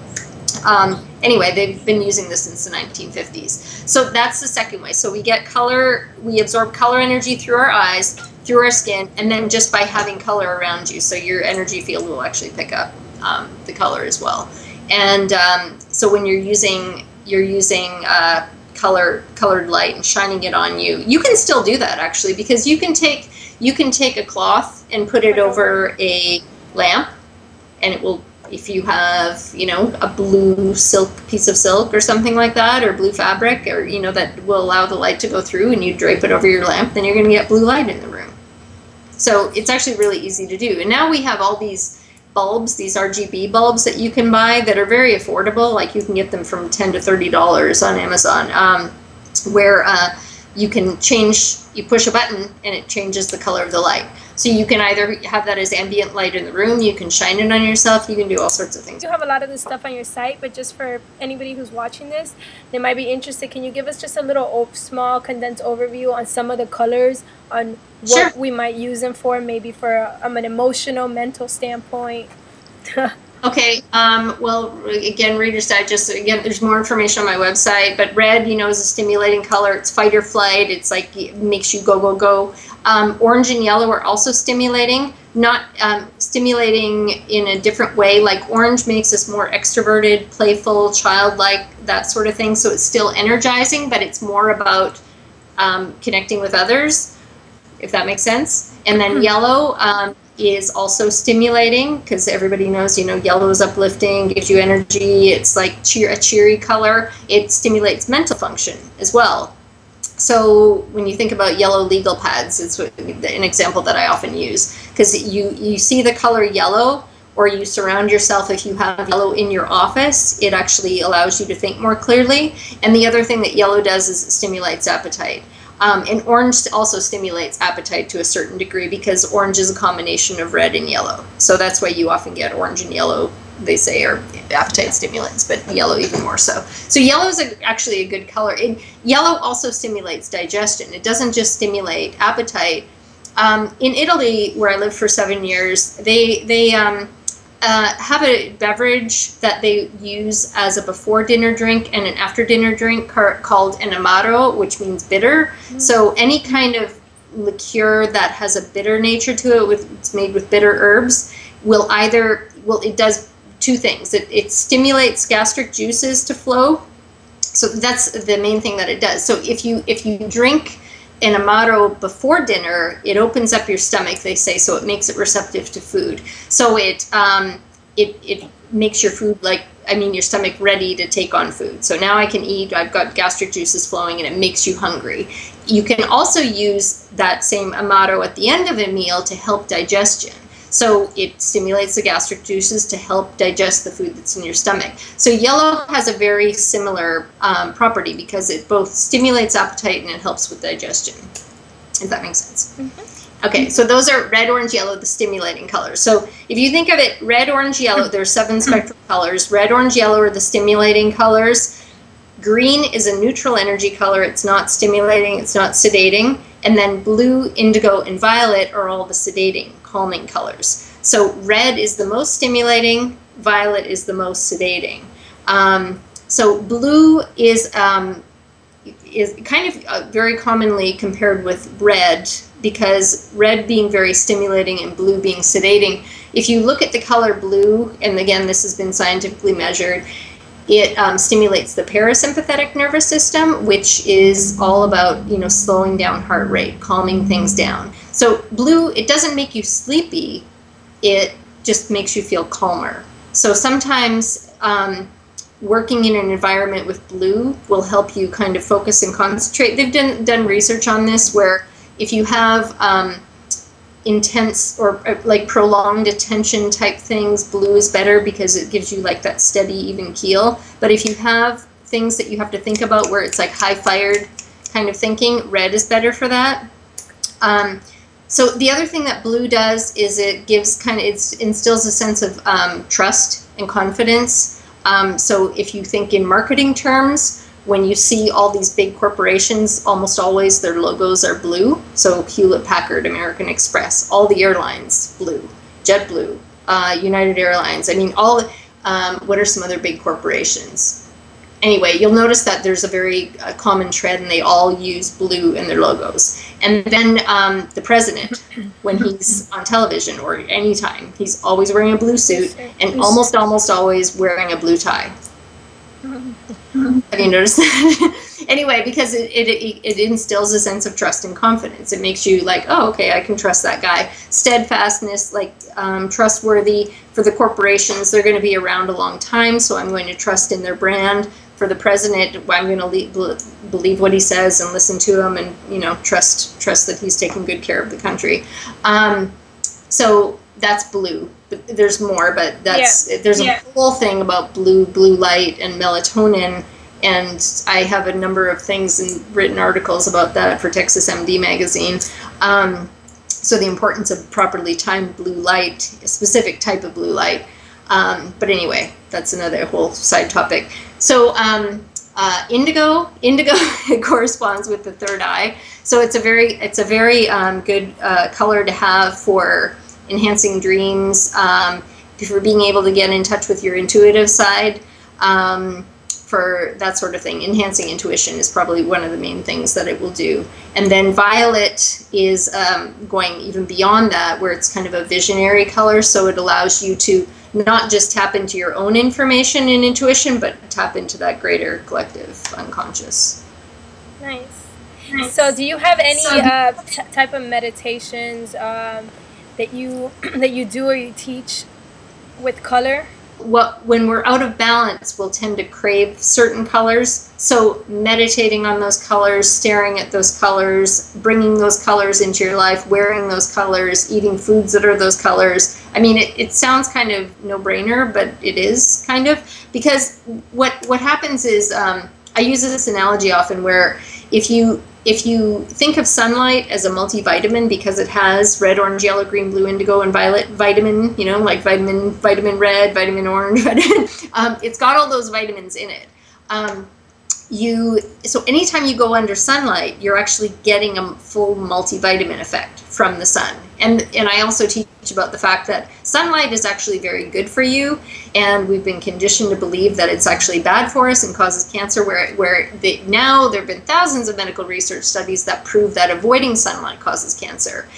anyway, they've been using this since the 1950s. So that's the second way. So we get color, we absorb color energy through our eyes, through our skin, and then just by having color around you. So your energy field will actually pick up the color as well. And so when you're using colored light and shining it on you, you can still do that actually, because you can take a cloth and put it over a lamp, and it will, if you have, you know, a blue piece of silk or something like that, or blue fabric, or, you know, that will allow the light to go through, and you drape it over your lamp, then you're going to get blue light in the room. So it's actually really easy to do. And now we have all these bulbs, these RGB bulbs that you can buy that are very affordable. Like you can get them from $10 to $30 on Amazon, where you can you push a button and it changes the color of the light. So you can either have that as ambient light in the room, you can shine it on yourself, you can do all sorts of things. You have a lot of this stuff on your site, but just for anybody who's watching this, they might be interested. Can you give us just a little small condensed overview on some of the colors, on what we might use them for, maybe for an emotional, mental standpoint? Okay, well, again, Reader's Digest, again, there's more information on my website, but red, you know, is a stimulating color. It's fight or flight. It's like, it makes you go, go, go. Orange and yellow are also stimulating, not stimulating in a different way. Like orange makes us more extroverted, playful, childlike, that sort of thing. So it's still energizing, but it's more about connecting with others, if that makes sense. And then yellow is also stimulating, because everybody knows, you know, yellow is uplifting, gives you energy. It's like a cheery color. It stimulates mental function as well. So when you think about yellow legal pads, it's an example that I often use, because you see the color yellow, or you surround yourself, if you have yellow in your office, it actually allows you to think more clearly. And the other thing that yellow does is it stimulates appetite. And orange also stimulates appetite to a certain degree, because orange is a combination of red and yellow. So that's why you often get orange and yellow, they say, are appetite stimulants, but yellow even more so. So yellow is actually a good color. Yellow also stimulates digestion. It doesn't just stimulate appetite. In Italy, where I lived for 7 years, they have a beverage that they use as a before dinner drink and an after dinner drink called an amaro, which means bitter. So any kind of liqueur that has a bitter nature to it, it's made with bitter herbs, it does two things. It stimulates gastric juices to flow. So that's the main thing that it does. So if you drink an amaro before dinner, it opens up your stomach, they say, so it makes it receptive to food. So it makes your food, your stomach ready to take on food. So now I can eat, I've got gastric juices flowing, and it makes you hungry. You can also use that same amaro at the end of a meal to help digestion. So it stimulates the gastric juices to help digest the food that's in your stomach. So yellow has a very similar property, because it both stimulates appetite and it helps with digestion, if that makes sense. Mm-hmm. Okay, so those are red, orange, yellow, the stimulating colors. So if you think of it, red, orange, yellow, there are 7 spectral colors. Red, orange, yellow are the stimulating colors. Green is a neutral energy color. It's not stimulating, it's not sedating. And then blue, indigo, and violet are all the sedating, calming colors. So red is the most stimulating, violet is the most sedating. So blue is kind of very commonly compared with red, because red being very stimulating and blue being sedating. If you look at the color blue, and again, this has been scientifically measured, it stimulates the parasympathetic nervous system, which is all about, slowing down heart rate, calming things down. So blue, it doesn't make you sleepy, it just makes you feel calmer. So sometimes working in an environment with blue will help you kind of focus and concentrate. They've done research on this where if you have intense or like prolonged attention type things, blue is better because it gives you like that steady, even keel. But if you have things that you have to think about where it's like high-fired kind of thinking, red is better for that. So the other thing that blue does is it gives it instills a sense of trust and confidence. So if you think in marketing terms, when you see all these big corporations, almost always their logos are blue. So Hewlett Packard, American Express, all the airlines, blue, JetBlue, United Airlines. I mean, what are some other big corporations? Anyway, you'll notice that there's a very common trend, and they all use blue in their logos. And then the president, when he's on television or anytime, he's always wearing a blue suit and almost always wearing a blue tie. Have you noticed that? Anyway, because it instills a sense of trust and confidence. It makes you like, oh, okay, I can trust that guy. Steadfastness, like trustworthy for the corporations. They're going to be around a long time, so I'm going to trust in their brand. For the president, I'm going to believe what he says and listen to him, and trust that he's taking good care of the country. So that's blue. But there's more, but there's a whole thing about blue light and melatonin, and I have a number of things and written articles about that for Texas MD magazine. So the importance of properly timed blue light, a specific type of blue light. But anyway, that's another whole side topic. So indigo corresponds with the third eye. So it's a very good color to have for enhancing dreams, for being able to get in touch with your intuitive side, for that sort of thing. Enhancing intuition is probably one of the main things that it will do. And then violet is going even beyond that, where it's kind of a visionary color, so it allows you to not just tap into your own information and intuition, but tap into that greater collective unconscious. Nice. So do you have any type of meditations that you do or you teach with color? When we're out of balance, we'll tend to crave certain colors. So meditating on those colors, staring at those colors, bringing those colors into your life, wearing those colors, eating foods that are those colors. I mean, it sounds kind of no-brainer, but it is kind of, because what happens is, I use this analogy often where if you think of sunlight as a multivitamin, because it has red, orange, yellow, green, blue, indigo, and violet vitamin, like vitamin red, vitamin orange, it's got all those vitamins in it. So anytime you go under sunlight, you're actually getting a full multivitamin effect from the sun. And I also teach about the fact that sunlight is actually very good for you, and we've been conditioned to believe that it's actually bad for us and causes cancer, now there have been thousands of medical research studies that prove that avoiding sunlight causes cancer.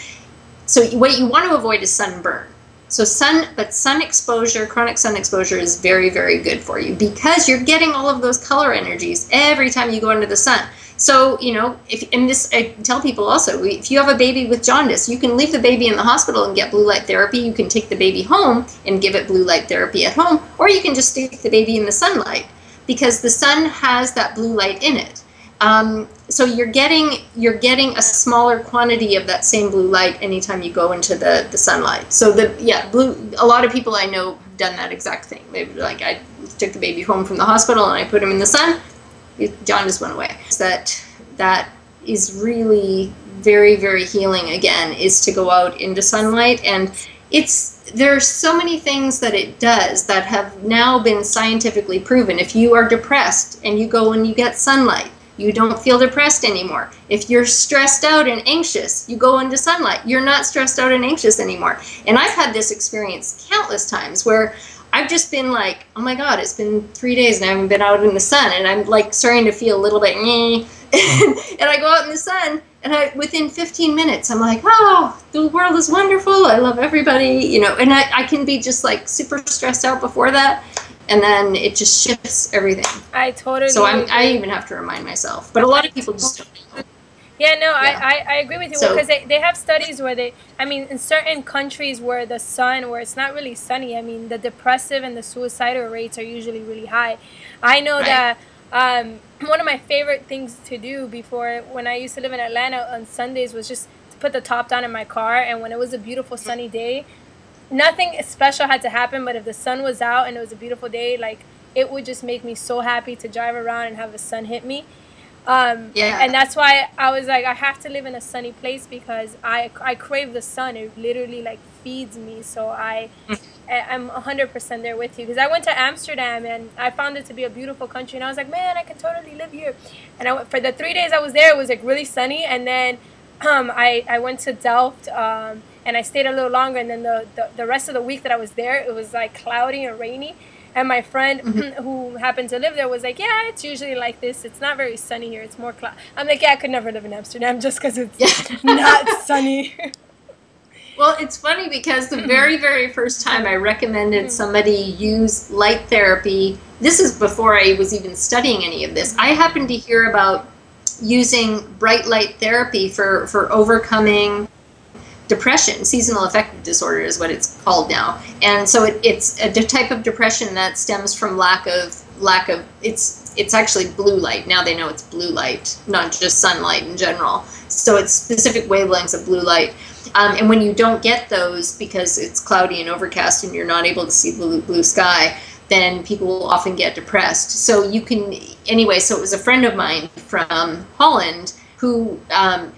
So what you want to avoid is sunburn. So sun exposure, chronic sun exposure is very, very good for you, because you're getting all of those color energies every time you go under the sun. So, I tell people also, if you have a baby with jaundice, you can leave the baby in the hospital and get blue light therapy. You can take the baby home and give it blue light therapy at home, or you can just stick the baby in the sunlight, because the sun has that blue light in it. So you're getting a smaller quantity of that same blue light anytime you go into the sunlight. So a lot of people I know have done that exact thing. They've like, I took the baby home from the hospital and I put him in the sun, jaundice went away. That is really very, very healing, again, is to go out into sunlight. And there are so many things that it does that have now been scientifically proven. If you are depressed and you go and you get sunlight, you don't feel depressed anymore. If you're stressed out and anxious, you go into sunlight, you're not stressed out and anxious anymore. And I've had this experience countless times where I've just been like, oh my God, it's been 3 days and I haven't been out in the sun, and I'm like starting to feel a little bit and I go out in the sun, and within 15 minutes I'm like, oh, the world is wonderful, I love everybody, and I can be just like super stressed out before that, and then it just shifts everything. I totally So I even have to remind myself, but a lot of people just don't know. Yeah, no, Yeah. I agree with you, So because they have studies where I mean, in certain countries where the sun, where it's not really sunny, I mean, the depressive and the suicidal rates are usually really high. I know right. that one of my favorite things to do before, when I used to live in Atlanta on Sundays, was just to put the top down in my car, and when it was a beautiful sunny day, nothing special had to happen, but if the sun was out and it was a beautiful day, like, it would just make me so happy to drive around and have the sun hit me. And Yeah. that's why I was like, I have to live in a sunny place, because I crave the sun. It literally like feeds me. So I'm 100% there with you, because I went to Amsterdam and I found it to be a beautiful country, and I was like, man, I can totally live here. And for the 3 days I was there, it was like really sunny, and then I went to Delft, and I stayed a little longer, and then the rest of the week that I was there, it was like cloudy and rainy. And my friend who happened to live there was like, yeah, it's usually like this. It's not very sunny here. It's more cloud. I'm like, yeah, I could never live in Amsterdam just because it's not sunny. Well, it's funny because the very, very first time I recommended somebody use light therapy, this is before I was even studying any of this. I happened to hear about using bright light therapy for overcoming depression. Seasonal affective disorder is what it's called now. And so it's a type of depression that stems from lack of it's actually blue light. Now they know it's blue light, not just sunlight in general. So it's specific wavelengths of blue light. And when you don't get those because it's cloudy and overcast and you're not able to see blue sky, then people will often get depressed. So you can, anyway, so it was a friend of mine from Holland who,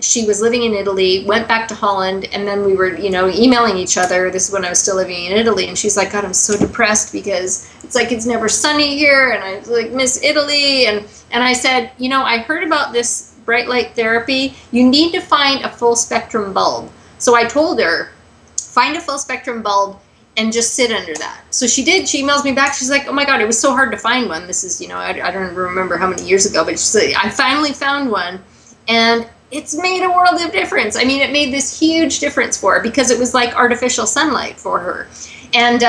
she was living in Italy, went back to Holland, and then we were, emailing each other. This is when I was still living in Italy, and she's like, God, I'm so depressed because it's like it's never sunny here, and I like miss Italy. And I said, I heard about this bright light therapy. You need to find a full spectrum bulb. So I told her, find a full spectrum bulb and just sit under that. So she did. She emails me back. She's like, oh my God, it was so hard to find one. This is, I don't remember how many years ago, but she said, I finally found one. And it's made a world of difference. I mean, it made this huge difference for her because it was like artificial sunlight for her. And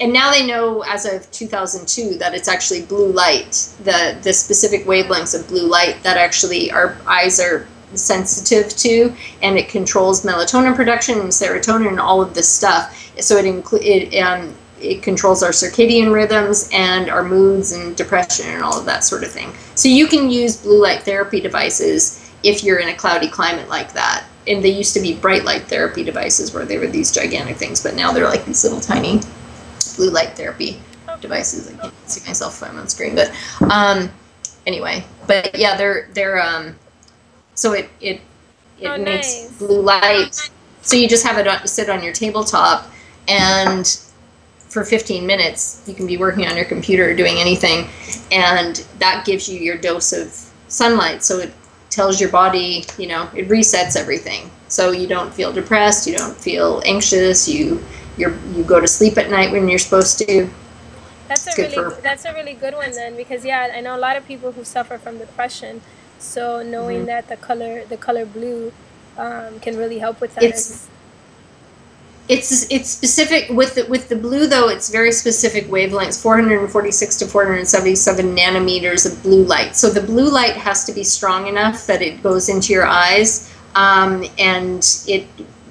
now they know as of 2002 that it's actually blue light, the specific wavelengths of blue light that actually our eyes are sensitive to, and it controls melatonin production and serotonin and all of this stuff. So it controls our circadian rhythms and our moods and depression and all of that sort of thing. So you can use blue light therapy devices if you're in a cloudy climate like that. And they used to be bright light therapy devices where they were these gigantic things, but now they're like these little tiny blue light therapy devices. I can't see myself if I'm on screen, but anyway. But yeah, they're so it makes nice. blue light. So you just have it sit on your tabletop, and for 15 minutes you can be working on your computer or doing anything, and that gives you your dose of sunlight. So it tells your body, it resets everything. So you don't feel depressed, you don't feel anxious, you go to sleep at night when you're supposed to. That's a really good one then, because I know a lot of people who suffer from depression. So knowing that the color blue can really help with that. It's specific with the blue, though. It's very specific wavelengths, 446 to 477 nanometers of blue light. So the blue light has to be strong enough that it goes into your eyes, and it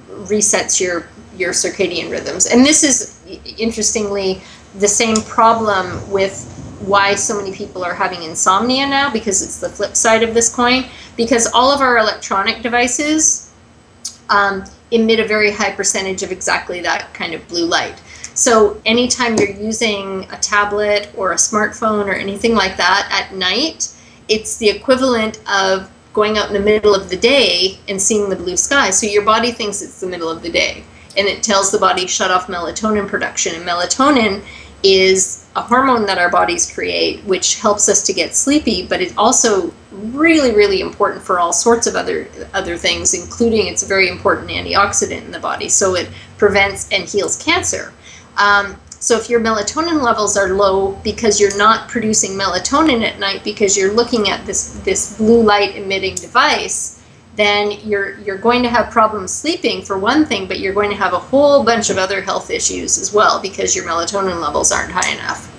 resets your circadian rhythms. And this is, interestingly, the same problem with why so many people are having insomnia now, because it's the flip side of this coin. Because all of our electronic devices emit a very high percentage of exactly that kind of blue light. So anytime you're using a tablet or a smartphone or anything like that at night, it's the equivalent of going out in the middle of the day and seeing the blue sky. So your body thinks it's the middle of the day, and it tells the body shut off melatonin production. And melatonin is a hormone that our bodies create, which helps us to get sleepy, but it's also really, really important for all sorts of other things, including it's a very important antioxidant in the body. So it prevents and heals cancer. So if your melatonin levels are low because you're not producing melatonin at night because you're looking at this blue light emitting device, then you're going to have problems sleeping for one thing, but you're going to have a whole bunch of other health issues as well because your melatonin levels aren't high enough.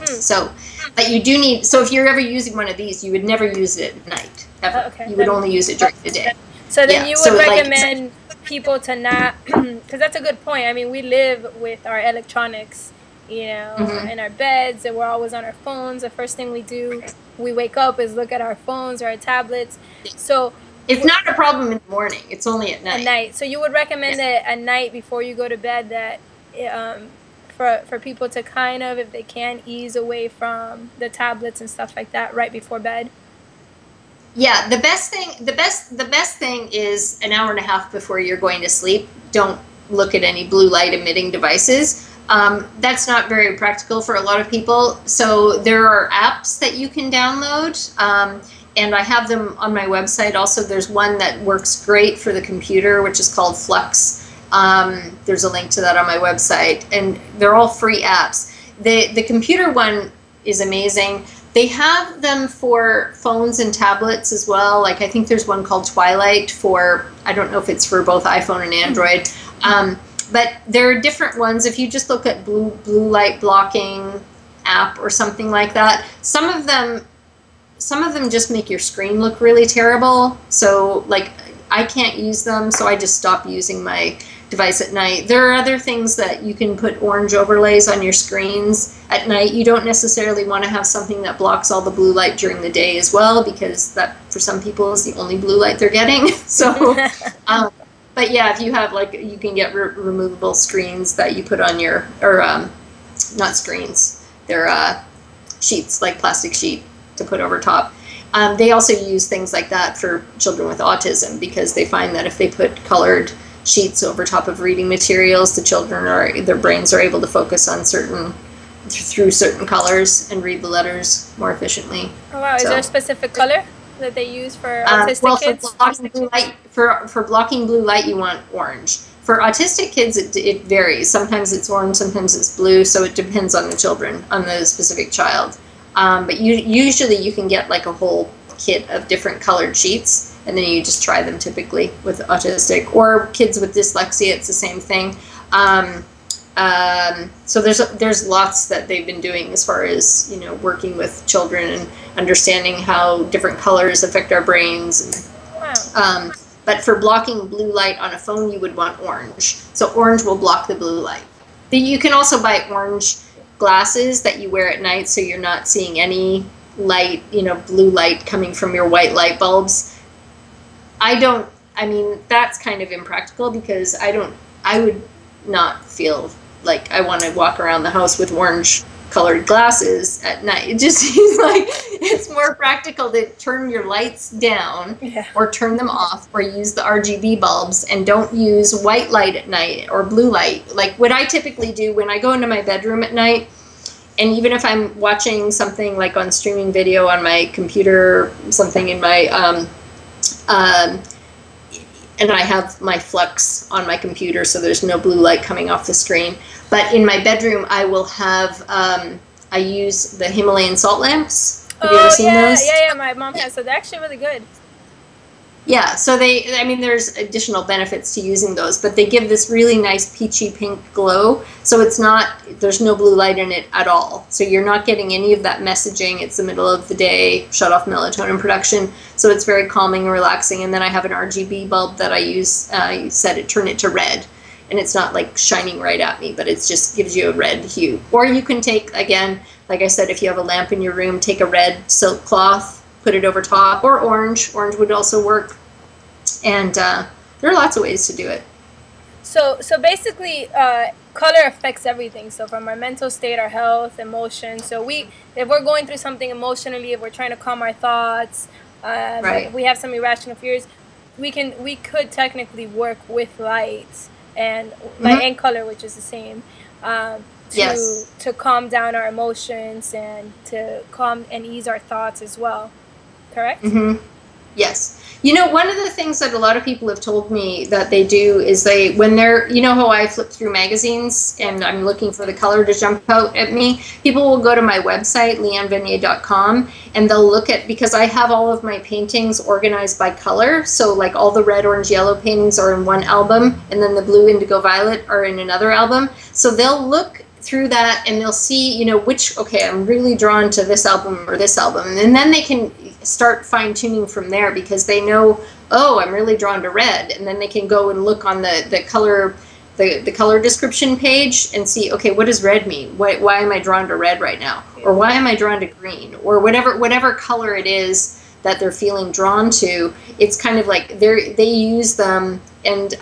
So But you do need, so if you're ever using one of these, you would never use it at night, ever. Okay. You would only use it during the day. So then you would recommend people to not, because that's a good point. I mean, we live with our electronics, you know, in our beds, and we're always on our phones. The first thing we do, we wake up, is look at our phones or our tablets. So it's not a problem in the morning. It's only at night. At night. So you would recommend that at night before you go to bed that for people to kind of, if they can, ease away from the tablets and stuff like that right before bed? Yeah, the best thing is an hour and a half before you're going to sleep. Don't look at any blue light emitting devices. That's not very practical for a lot of people. So there are apps that you can download, and I have them on my website. Also, there's one that works great for the computer, which is called Flux. There's a link to that on my website, and they're all free apps. The computer one is amazing. They have them for phones and tablets as well. Like, I think there's one called Twilight for, I don't know if it's for both iPhone and Android. But there are different ones. If you just look at blue light blocking app or something like that, some of them just make your screen look really terrible. So, like, I can't use them, so I just stop using my device at night. There are other things that you can put orange overlays on your screens at night. You don't necessarily want to have something that blocks all the blue light during the day as well, because that, for some people, is the only blue light they're getting. So, but yeah, if you have, like, you can get removable screens that you put on your, or not screens, they're sheets, like plastic sheet to put over top. They also use things like that for children with autism, because they find that if they put colored sheets over top of reading materials, their brains are able to focus on through certain colors and read the letters more efficiently. Oh wow! So, is there a specific color that they use for autistic kids? For blocking blue light, you want orange. For autistic kids, it varies. Sometimes it's orange, sometimes it's blue. So it depends on the specific child. But usually you can get like a whole kit of different colored sheets, and then you just try them typically with autistic or kids with dyslexia. It's the same thing. So there's lots that they've been doing as far as, you know, working with children and understanding how different colors affect our brains. Wow. But for blocking blue light on a phone, you would want orange. So orange will block the blue light. But you can also buy orange glasses that you wear at night, so you're not seeing any light, you know, blue light coming from your white light bulbs. I mean, that's kind of impractical, because I would not feel like I want to walk around the house with orange colored glasses at night. It just seems like it's more practical to turn your lights down, or turn them off, or use the RGB bulbs, and don't use white light at night or blue light. Like what I typically do when I go into my bedroom at night, and even if I'm watching something like on streaming video on my computer, something in my and I have my Flux on my computer, so there's no blue light coming off the screen. But in my bedroom, I will have, I use the Himalayan salt lamps. Have you ever seen those? Yeah, my mom has. So they're actually really good. Yeah, so there's additional benefits to using those, but they give this really nice peachy pink glow. So there's no blue light in it at all. So you're not getting any of that messaging. It's the middle of the day, shut off melatonin production. So it's very calming and relaxing. And then I have an RGB bulb that I use, turn it to red. And it's not like shining right at me, but it just gives you a red hue. Or you can take, again, like I said, if you have a lamp in your room, take a red silk cloth, put it over top, or orange. Orange would also work. And there are lots of ways to do it. So basically, color affects everything. So from our mental state, our health, emotions. So if we're going through something emotionally, if we're trying to calm our thoughts, if we have some irrational fears, we could technically work with light and color, which is the same, to calm down our emotions and to calm and ease our thoughts as well. Correct? Mm-hmm. Yes. You know, one of the things that a lot of people have told me that they do is when they're, you know how I flip through magazines and I'm looking for the color to jump out at me? People will go to my website, leannevenier.com, and they'll look at, because I have all of my paintings organized by color. So like all the red, orange, yellow paintings are in one album, and then the blue, indigo, violet are in another album. So they'll look through that and they'll see, you know, okay, I'm really drawn to this album or this album. And then they can start fine-tuning from there because they know, oh, I'm really drawn to red. And then they can go and look on the color description page and see, okay, what does red mean? Why am I drawn to red right now? Or why am I drawn to green? Or whatever color it is that they're feeling drawn to. It's kind of like they use them, and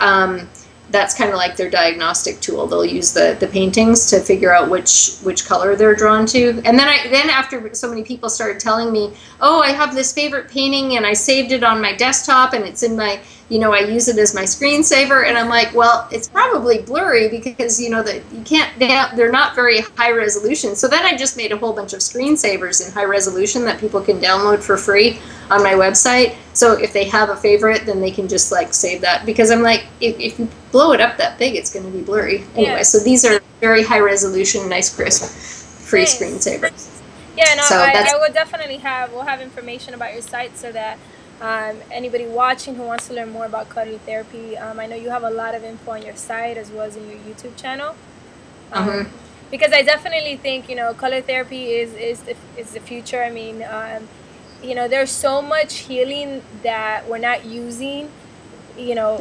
that's kind of like their diagnostic tool. They'll use the paintings to figure out which color they're drawn to. And then after so many people started telling me, oh, I have this favorite painting and I saved it on my desktop and it's in my, you know, I use it as my screensaver. And I'm like, well, it's probably blurry because, you know, that you can't, they're not very high resolution. So then I just made a whole bunch of screensavers in high resolution that people can download for free on my website. So if they have a favorite, then they can just like save that, because I'm like, if you blow it up that big, it's going to be blurry anyway. So these are very high resolution, nice crisp, free screensavers. Yeah, no, so I will definitely we'll have information about your site so that anybody watching who wants to learn more about color therapy, I know you have a lot of info on your site as well as in your YouTube channel. Because I definitely think, you know, color therapy is the future. I mean, you know, there's so much healing that we're not using, you know,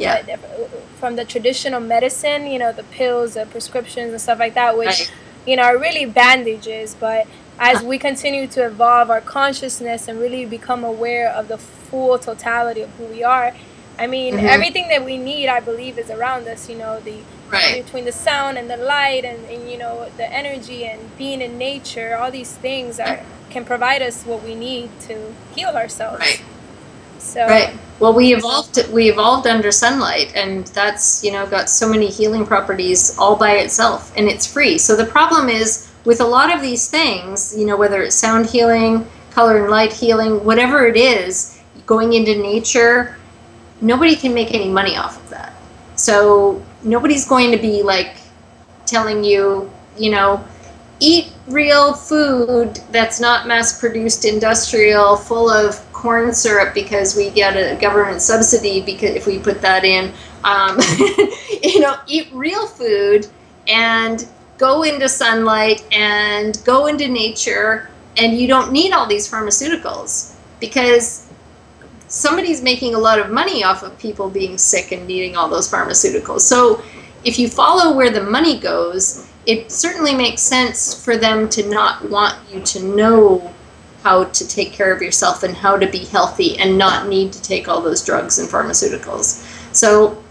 from the traditional medicine, you know, the pills, the prescriptions and stuff like that, which, you know, are really bandages. But as we continue to evolve our consciousness and really become aware of the full totality of who we are, I mean, everything that we need, I believe, is around us, you know, between the sound and the light and, you know, the energy and being in nature, all these things can provide us what we need to heal ourselves. So well, we evolved under sunlight, and that's, you know, got so many healing properties all by itself, and it's free. So the problem is with a lot of these things, you know, whether it's sound healing, color and light healing, whatever it is, going into nature, nobody can make any money off of that. So nobody's going to be like telling you, you know, eat real food that's not mass-produced industrial full of corn syrup because we get a government subsidy because if we put that in, you know, eat real food and go into sunlight and go into nature, and you don't need all these pharmaceuticals because somebody's making a lot of money off of people being sick and needing all those pharmaceuticals. So if you follow where the money goes, it certainly makes sense for them to not want you to know how to take care of yourself and how to be healthy and not need to take all those drugs and pharmaceuticals. So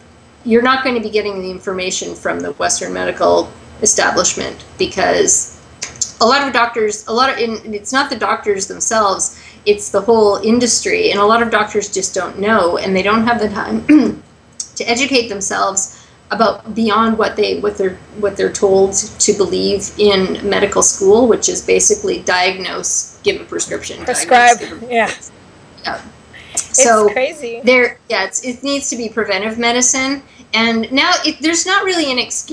you're not going to be getting the information from the Western medical establishment because a lot of doctors, it's not the doctors themselves, it's the whole industry, and a lot of doctors just don't know, and they don't have the time to educate themselves about beyond what they're told to believe in medical school, which is basically diagnose, give a prescription, prescribe. Yeah. So it's crazy. It needs to be preventive medicine, and now there's not really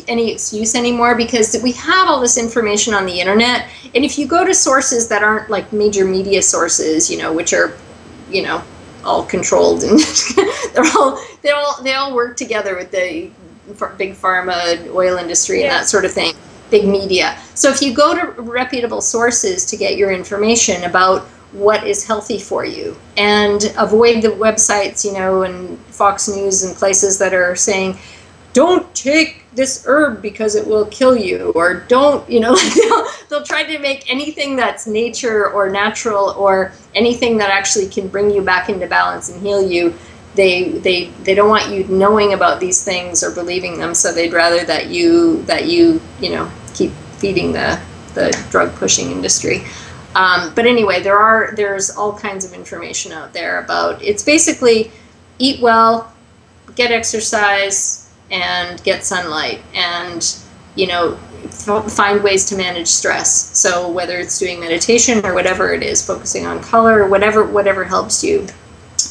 any excuse anymore because we have all this information on the internet, and if you go to sources that aren't like major media sources, you know, which are, you know, all controlled and they all work together with the big pharma, oil industry, and that sort of thing, big media. So if you go to reputable sources to get your information about what is healthy for you, and avoid the websites, you know, and Fox News and places that are saying, don't take this herb because it will kill you, or don't, you know, they'll try to make anything that's nature or natural or anything that actually can bring you back into balance and heal you. They don't want you knowing about these things or believing them, so they'd rather that you know, keep feeding the drug pushing industry. But anyway, there's all kinds of information out there about, it's basically eat well, get exercise, and get sunlight, and, you know, find ways to manage stress. So whether it's doing meditation or whatever it is, focusing on color, whatever helps you.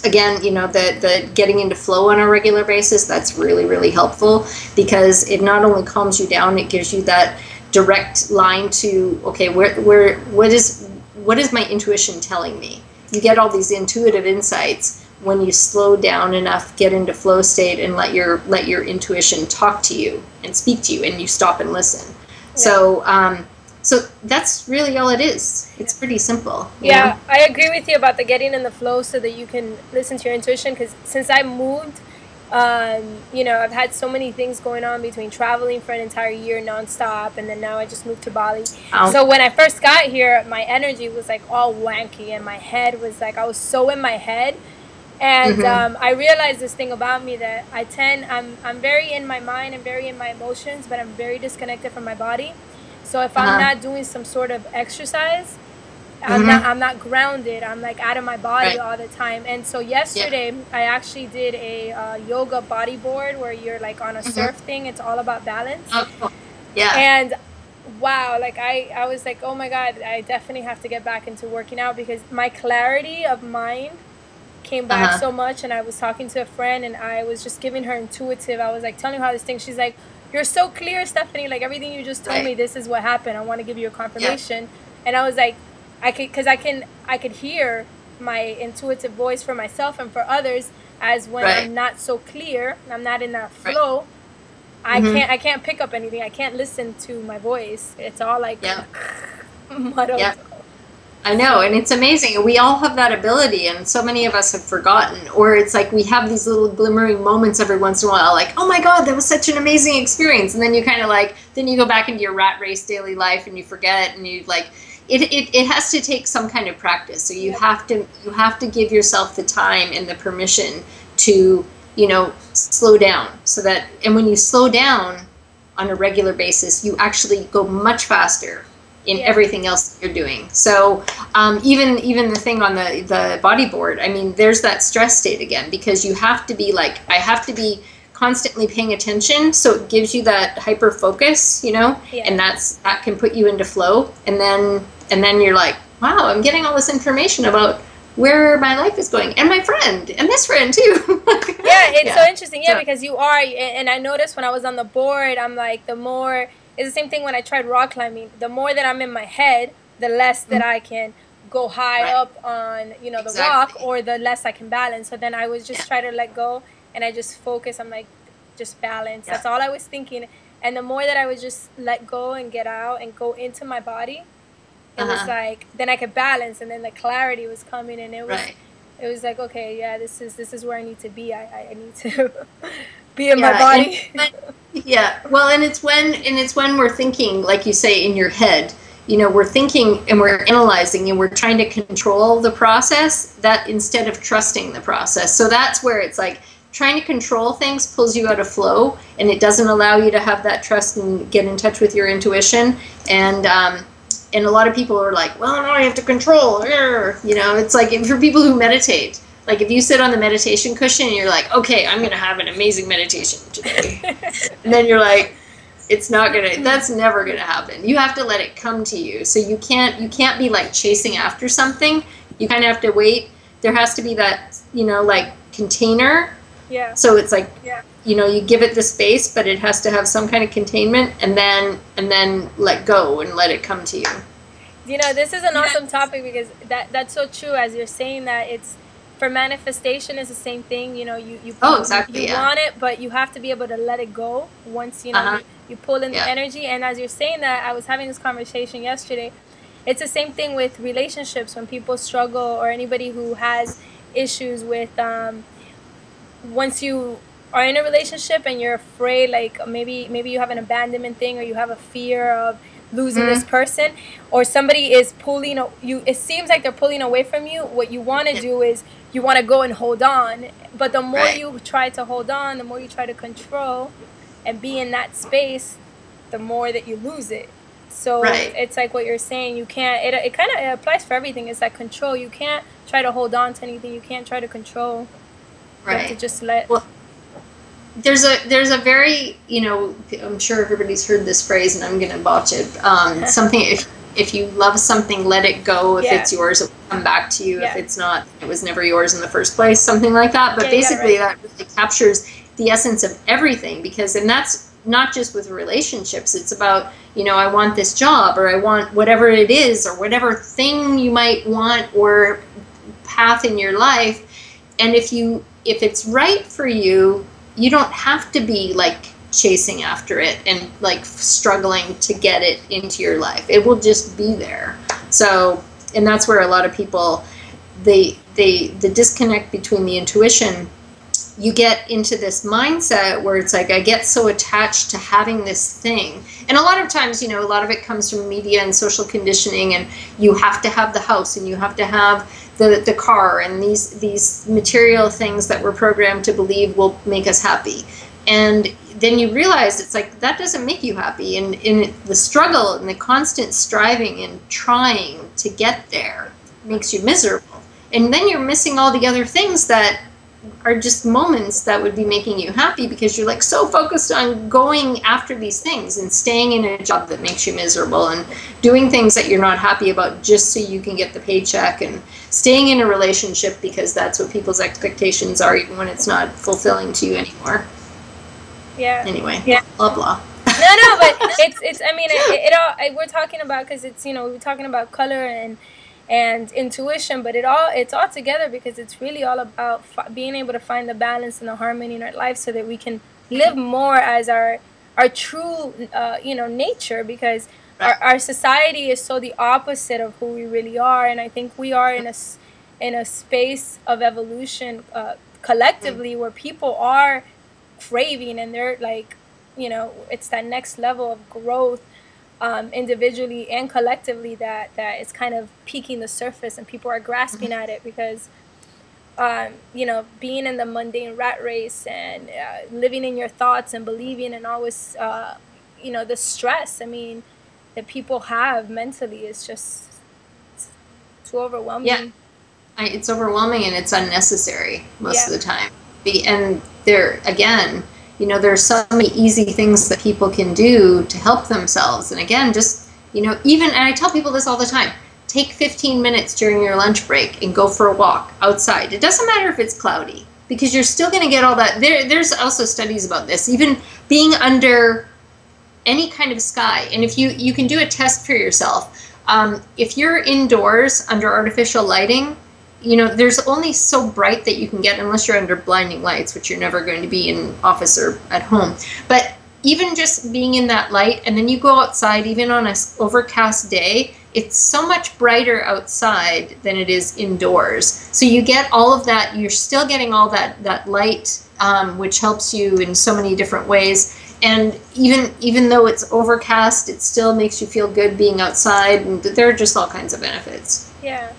Again, you know, the getting into flow on a regular basis, that's really, really helpful because it not only calms you down, it gives you that direct line to, okay, what is my intuition telling me? You get all these intuitive insights when you slow down enough, get into flow state, and let your intuition talk to you and speak to you, and you stop and listen. So, so that's really all it is. It's pretty simple. Yeah, I agree with you about the getting in the flow so that you can listen to your intuition. Because since I moved, you know, I've had so many things going on between traveling for an entire year nonstop, and then now I just moved to Bali. So when I first got here, my energy was like all wanky, and my head was like, I was so in my head. And I realized this thing about me that I'm very in my mind and very in my emotions, but I'm very disconnected from my body. So if I'm not doing some sort of exercise, I'm not grounded. I'm like out of my body all the time. And so yesterday I actually did a yoga bodyboard where you're like on a surf thing. It's all about balance. Oh, cool. Yeah. And wow, like I was like, oh my God, I definitely have to get back into working out because my clarity of mind came back so much. And I was talking to a friend and I was just giving her intuitive. I was like telling her how this thing, she's like, you're so clear, Stephanie, like everything you just told me, this is what happened. I want to give you a confirmation. And I was like, I could hear my intuitive voice for myself and for others, as when I'm not so clear, I'm not in that flow, I can't pick up anything. I can't listen to my voice. It's all like muddled. I know, and it's amazing. We all have that ability, and so many of us have forgotten. Or it's like we have these little glimmering moments every once in a while, like, oh my God, that was such an amazing experience. And then you kind of like, then you go back into your rat race daily life and you forget, and you like, it has to take some kind of practice. So you have to give yourself the time and the permission to, you know, slow down. So that, and when you slow down on a regular basis, you actually go much faster in everything else that you're doing. So even the thing on the bodyboard, I mean, there's that stress state again, because you have to be like, I have to be constantly paying attention, so it gives you that hyper focus, you know, and that can put you into flow, and then you're like, wow, I'm getting all this information about where my life is going, and my friend, and this friend too. It's so interesting, because you are, and I noticed when I was on the board, I'm like, the more, it's the same thing when I tried rock climbing. The more that I'm in my head, the less that I can go high up on, you know, the rock, or the less I can balance. So then I was just try to let go, and I just focus. I'm like, just balance. That's all I was thinking. And the more that I would just let go and get out and go into my body, it was like, then I could balance, and then the clarity was coming, and it was like, okay, this is where I need to be. I need to be in my body. Well, and it's when we're thinking, like you say, in your head, you know, we're thinking and we're analyzing and we're trying to control the process, that instead of trusting the process. So that's where it's like trying to control things pulls you out of flow, and it doesn't allow you to have that trust and get in touch with your intuition. And a lot of people are like, well, no, I have to control. You know, it's like for people who meditate, like if you sit on the meditation cushion and you're like, okay, I'm going to have an amazing meditation today. And then you're like, it's not going to, that's never going to happen. You have to let it come to you. So you can't be like chasing after something. You kind of have to wait. There has to be that, you know, like container. So it's like, you know, you give it the space, but it has to have some kind of containment, and then let go and let it come to you. You know, this is an awesome topic, because that's so true. As you're saying that, it's for manifestation is the same thing. You know, you want it, but you have to be able to let it go once, you know, you pull in the energy. And as you're saying that, I was having this conversation yesterday. It's the same thing with relationships. When people struggle, or anybody who has issues with once you are in a relationship and you're afraid, like maybe you have an abandonment thing, or you have a fear of losing this person, or somebody is pulling you, it seems like they're pulling away from you. What you want to do is you want to go and hold on, but the more you try to hold on, the more you try to control and be in that space, the more that you lose it. So it's like what you're saying, you can't, it kind of applies for everything. It's like control. You can't try to hold on to anything. You can't try to control. You have to just let. Well, there's a very, you know, I'm sure everybody's heard this phrase, and I'm going to botch it. Something, if you love something, let it go. If it's yours, it will come back to you. If it's not, it was never yours in the first place. Something like that. But basically, that really captures the essence of everything, because, and that's not just with relationships. It's about, you know, I want this job, or I want whatever it is, or whatever thing you might want, or path in your life. And if it's right for you, you don't have to be like chasing after it and like struggling to get it into your life. It will just be there. So, and that's where a lot of people, the disconnect between the intuition, you get into this mindset where it's like, I get so attached to having this thing. And a lot of times, you know, a lot of it comes from media and social conditioning, and you have to have the house and you have to have the car and these material things that we're programmed to believe will make us happy. And then you realize it's like, that doesn't make you happy. And in the struggle and the constant striving and trying to get there makes you miserable. And then you're missing all the other things that are just moments that would be making you happy, because you're like so focused on going after these things and staying in a job that makes you miserable and doing things that you're not happy about just so you can get the paycheck, and staying in a relationship because that's what people's expectations are, even when it's not fulfilling to you anymore. Yeah. Anyway, yeah. Blah, blah. No, but it's I mean, it all, we're talking about, because it's, you know, we're talking about color and intuition, but it's all together, because it's really all about being able to find the balance and the harmony in our life so that we can live more as our true you know, nature, because our society is so the opposite of who we really are. And I think we are in a space of evolution collectively where people are craving, and they're like, you know, it's that next level of growth individually and collectively that is kind of peaking the surface, and people are grasping at it, because you know, being in the mundane rat race and living in your thoughts and believing and always you know, the stress, I mean, that people have mentally is just too overwhelming. Yeah, it's overwhelming, and it's unnecessary most of the time. And there again, you know, there's so many easy things that people can do to help themselves. And again, just, you know, and I tell people this all the time, take 15 minutes during your lunch break and go for a walk outside. It doesn't matter if it's cloudy, because you're still going to get all that. There's also studies about this, even being under any kind of sky. And if you can do a test for yourself. If you're indoors under artificial lighting, you know, there's only so bright that you can get unless you're under blinding lights, which you're never going to be in office or at home. But even just being in that light, and then you go outside, even on an overcast day, it's so much brighter outside than it is indoors. So you get all of that, you're still getting all that light, which helps you in so many different ways. And even though it's overcast, it still makes you feel good being outside, and there are just all kinds of benefits. Yeah.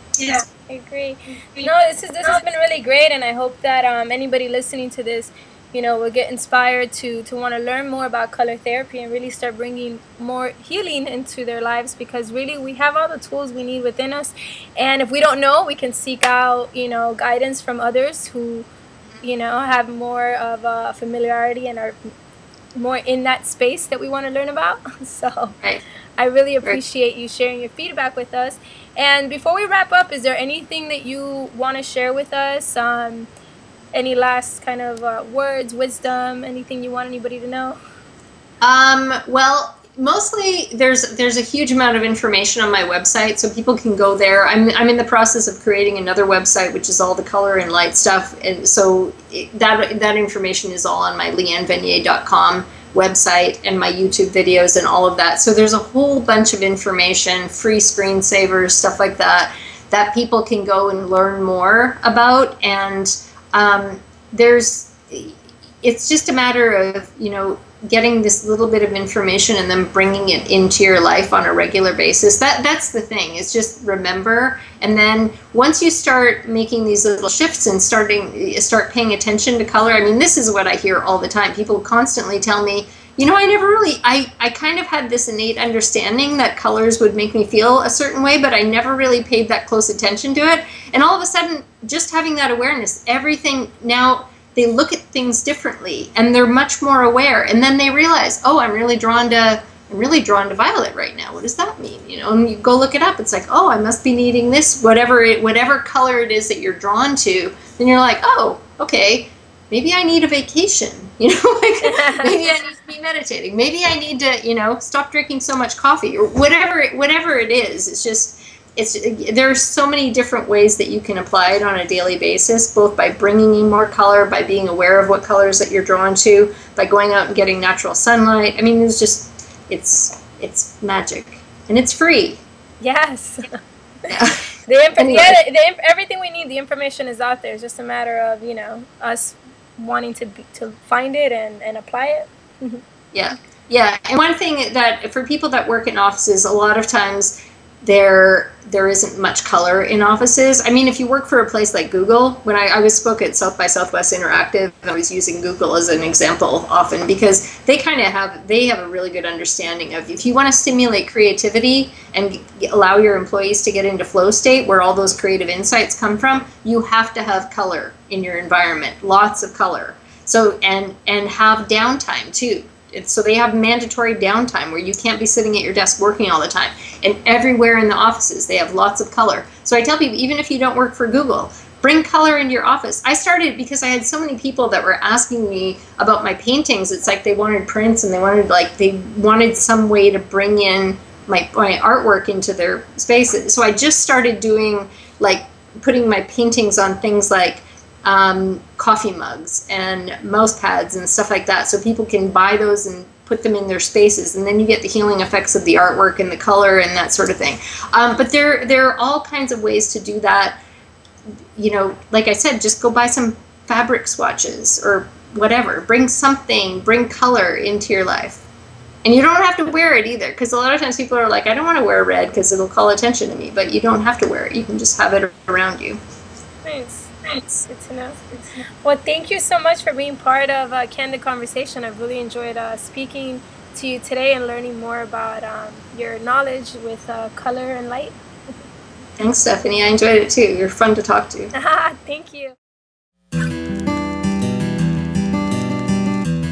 I agree. No, this has been really great, and I hope that anybody listening to this, you know, will get inspired to want to learn more about color therapy and really start bringing more healing into their lives, because really we have all the tools we need within us, and if we don't know, we can seek out, you know, guidance from others who, you know, have more of a familiarity and are more in that space that we want to learn about. So I really appreciate you sharing your feedback with us. And before we wrap up, is there anything that you want to share with us? Any last kind of words, wisdom, anything you want anybody to know? Well, mostly there's a huge amount of information on my website, so people can go there. I'm in the process of creating another website, which is all the color and light stuff, and so that information is all on my leannevenier.com website and my YouTube videos and all of that. So there's a whole bunch of information, free screensavers, stuff like that people can go and learn more about. And it's just a matter of, you know, getting this little bit of information and then bringing it into your life on a regular basis. That's the thing, is just remember. And then once you start making these little shifts and start paying attention to color, I mean, this is what I hear all the time. People constantly tell me, you know, I kind of had this innate understanding that colors would make me feel a certain way, but I never really paid that close attention to it. And all of a sudden, just having that awareness, everything now, they look at things differently, and they're much more aware. And then they realize, oh, I'm really drawn to violet right now. What does that mean? You know, and you go look it up. It's like, oh, I must be needing this, whatever color it is that you're drawn to. Then you're like, oh, okay, maybe I need a vacation. You know, like maybe I need to be meditating. Maybe I need to, you know, stop drinking so much coffee, or whatever it is. It's just there are so many different ways that you can apply it on a daily basis, both by bringing in more color, by being aware of what colors that you're drawn to, by going out and getting natural sunlight. I mean, it's magic, and it's free. Yes. Yeah. Everything we need, the information is out there. It's just a matter of, you know, us wanting to find it and apply it. Yeah. Yeah. And one thing that for people that work in offices, a lot of times there isn't much color in offices. I mean, if you work for a place like Google, when I spoke at South by Southwest Interactive, I was using Google as an example often because they have a really good understanding of, if you want to stimulate creativity and allow your employees to get into flow state where all those creative insights come from, you have to have color in your environment, lots of color. So and have downtime too. So they have mandatory downtime where you can't be sitting at your desk working all the time. And everywhere in the offices, they have lots of color. So I tell people, even if you don't work for Google, bring color into your office. I started because I had so many people that were asking me about my paintings. It's like they wanted prints and they wanted some way to bring in my artwork into their spaces. So I just started doing, like, putting my paintings on things like coffee mugs and mouse pads and stuff like that, so people can buy those and put them in their spaces, and then you get the healing effects of the artwork and the color and that sort of thing. But there are all kinds of ways to do that. You know, like I said, just go buy some fabric swatches or whatever. Bring color into your life. And you don't have to wear it either, because a lot of times people are like, I don't want to wear red because it'll call attention to me. But you don't have to wear it. You can just have it around you. Nice. Good to know. Well, thank you so much for being part of Candid Conversation. I've really enjoyed speaking to you today and learning more about your knowledge with color and light. Thanks, Stephanie. I enjoyed it too. You're fun to talk to. Thank you.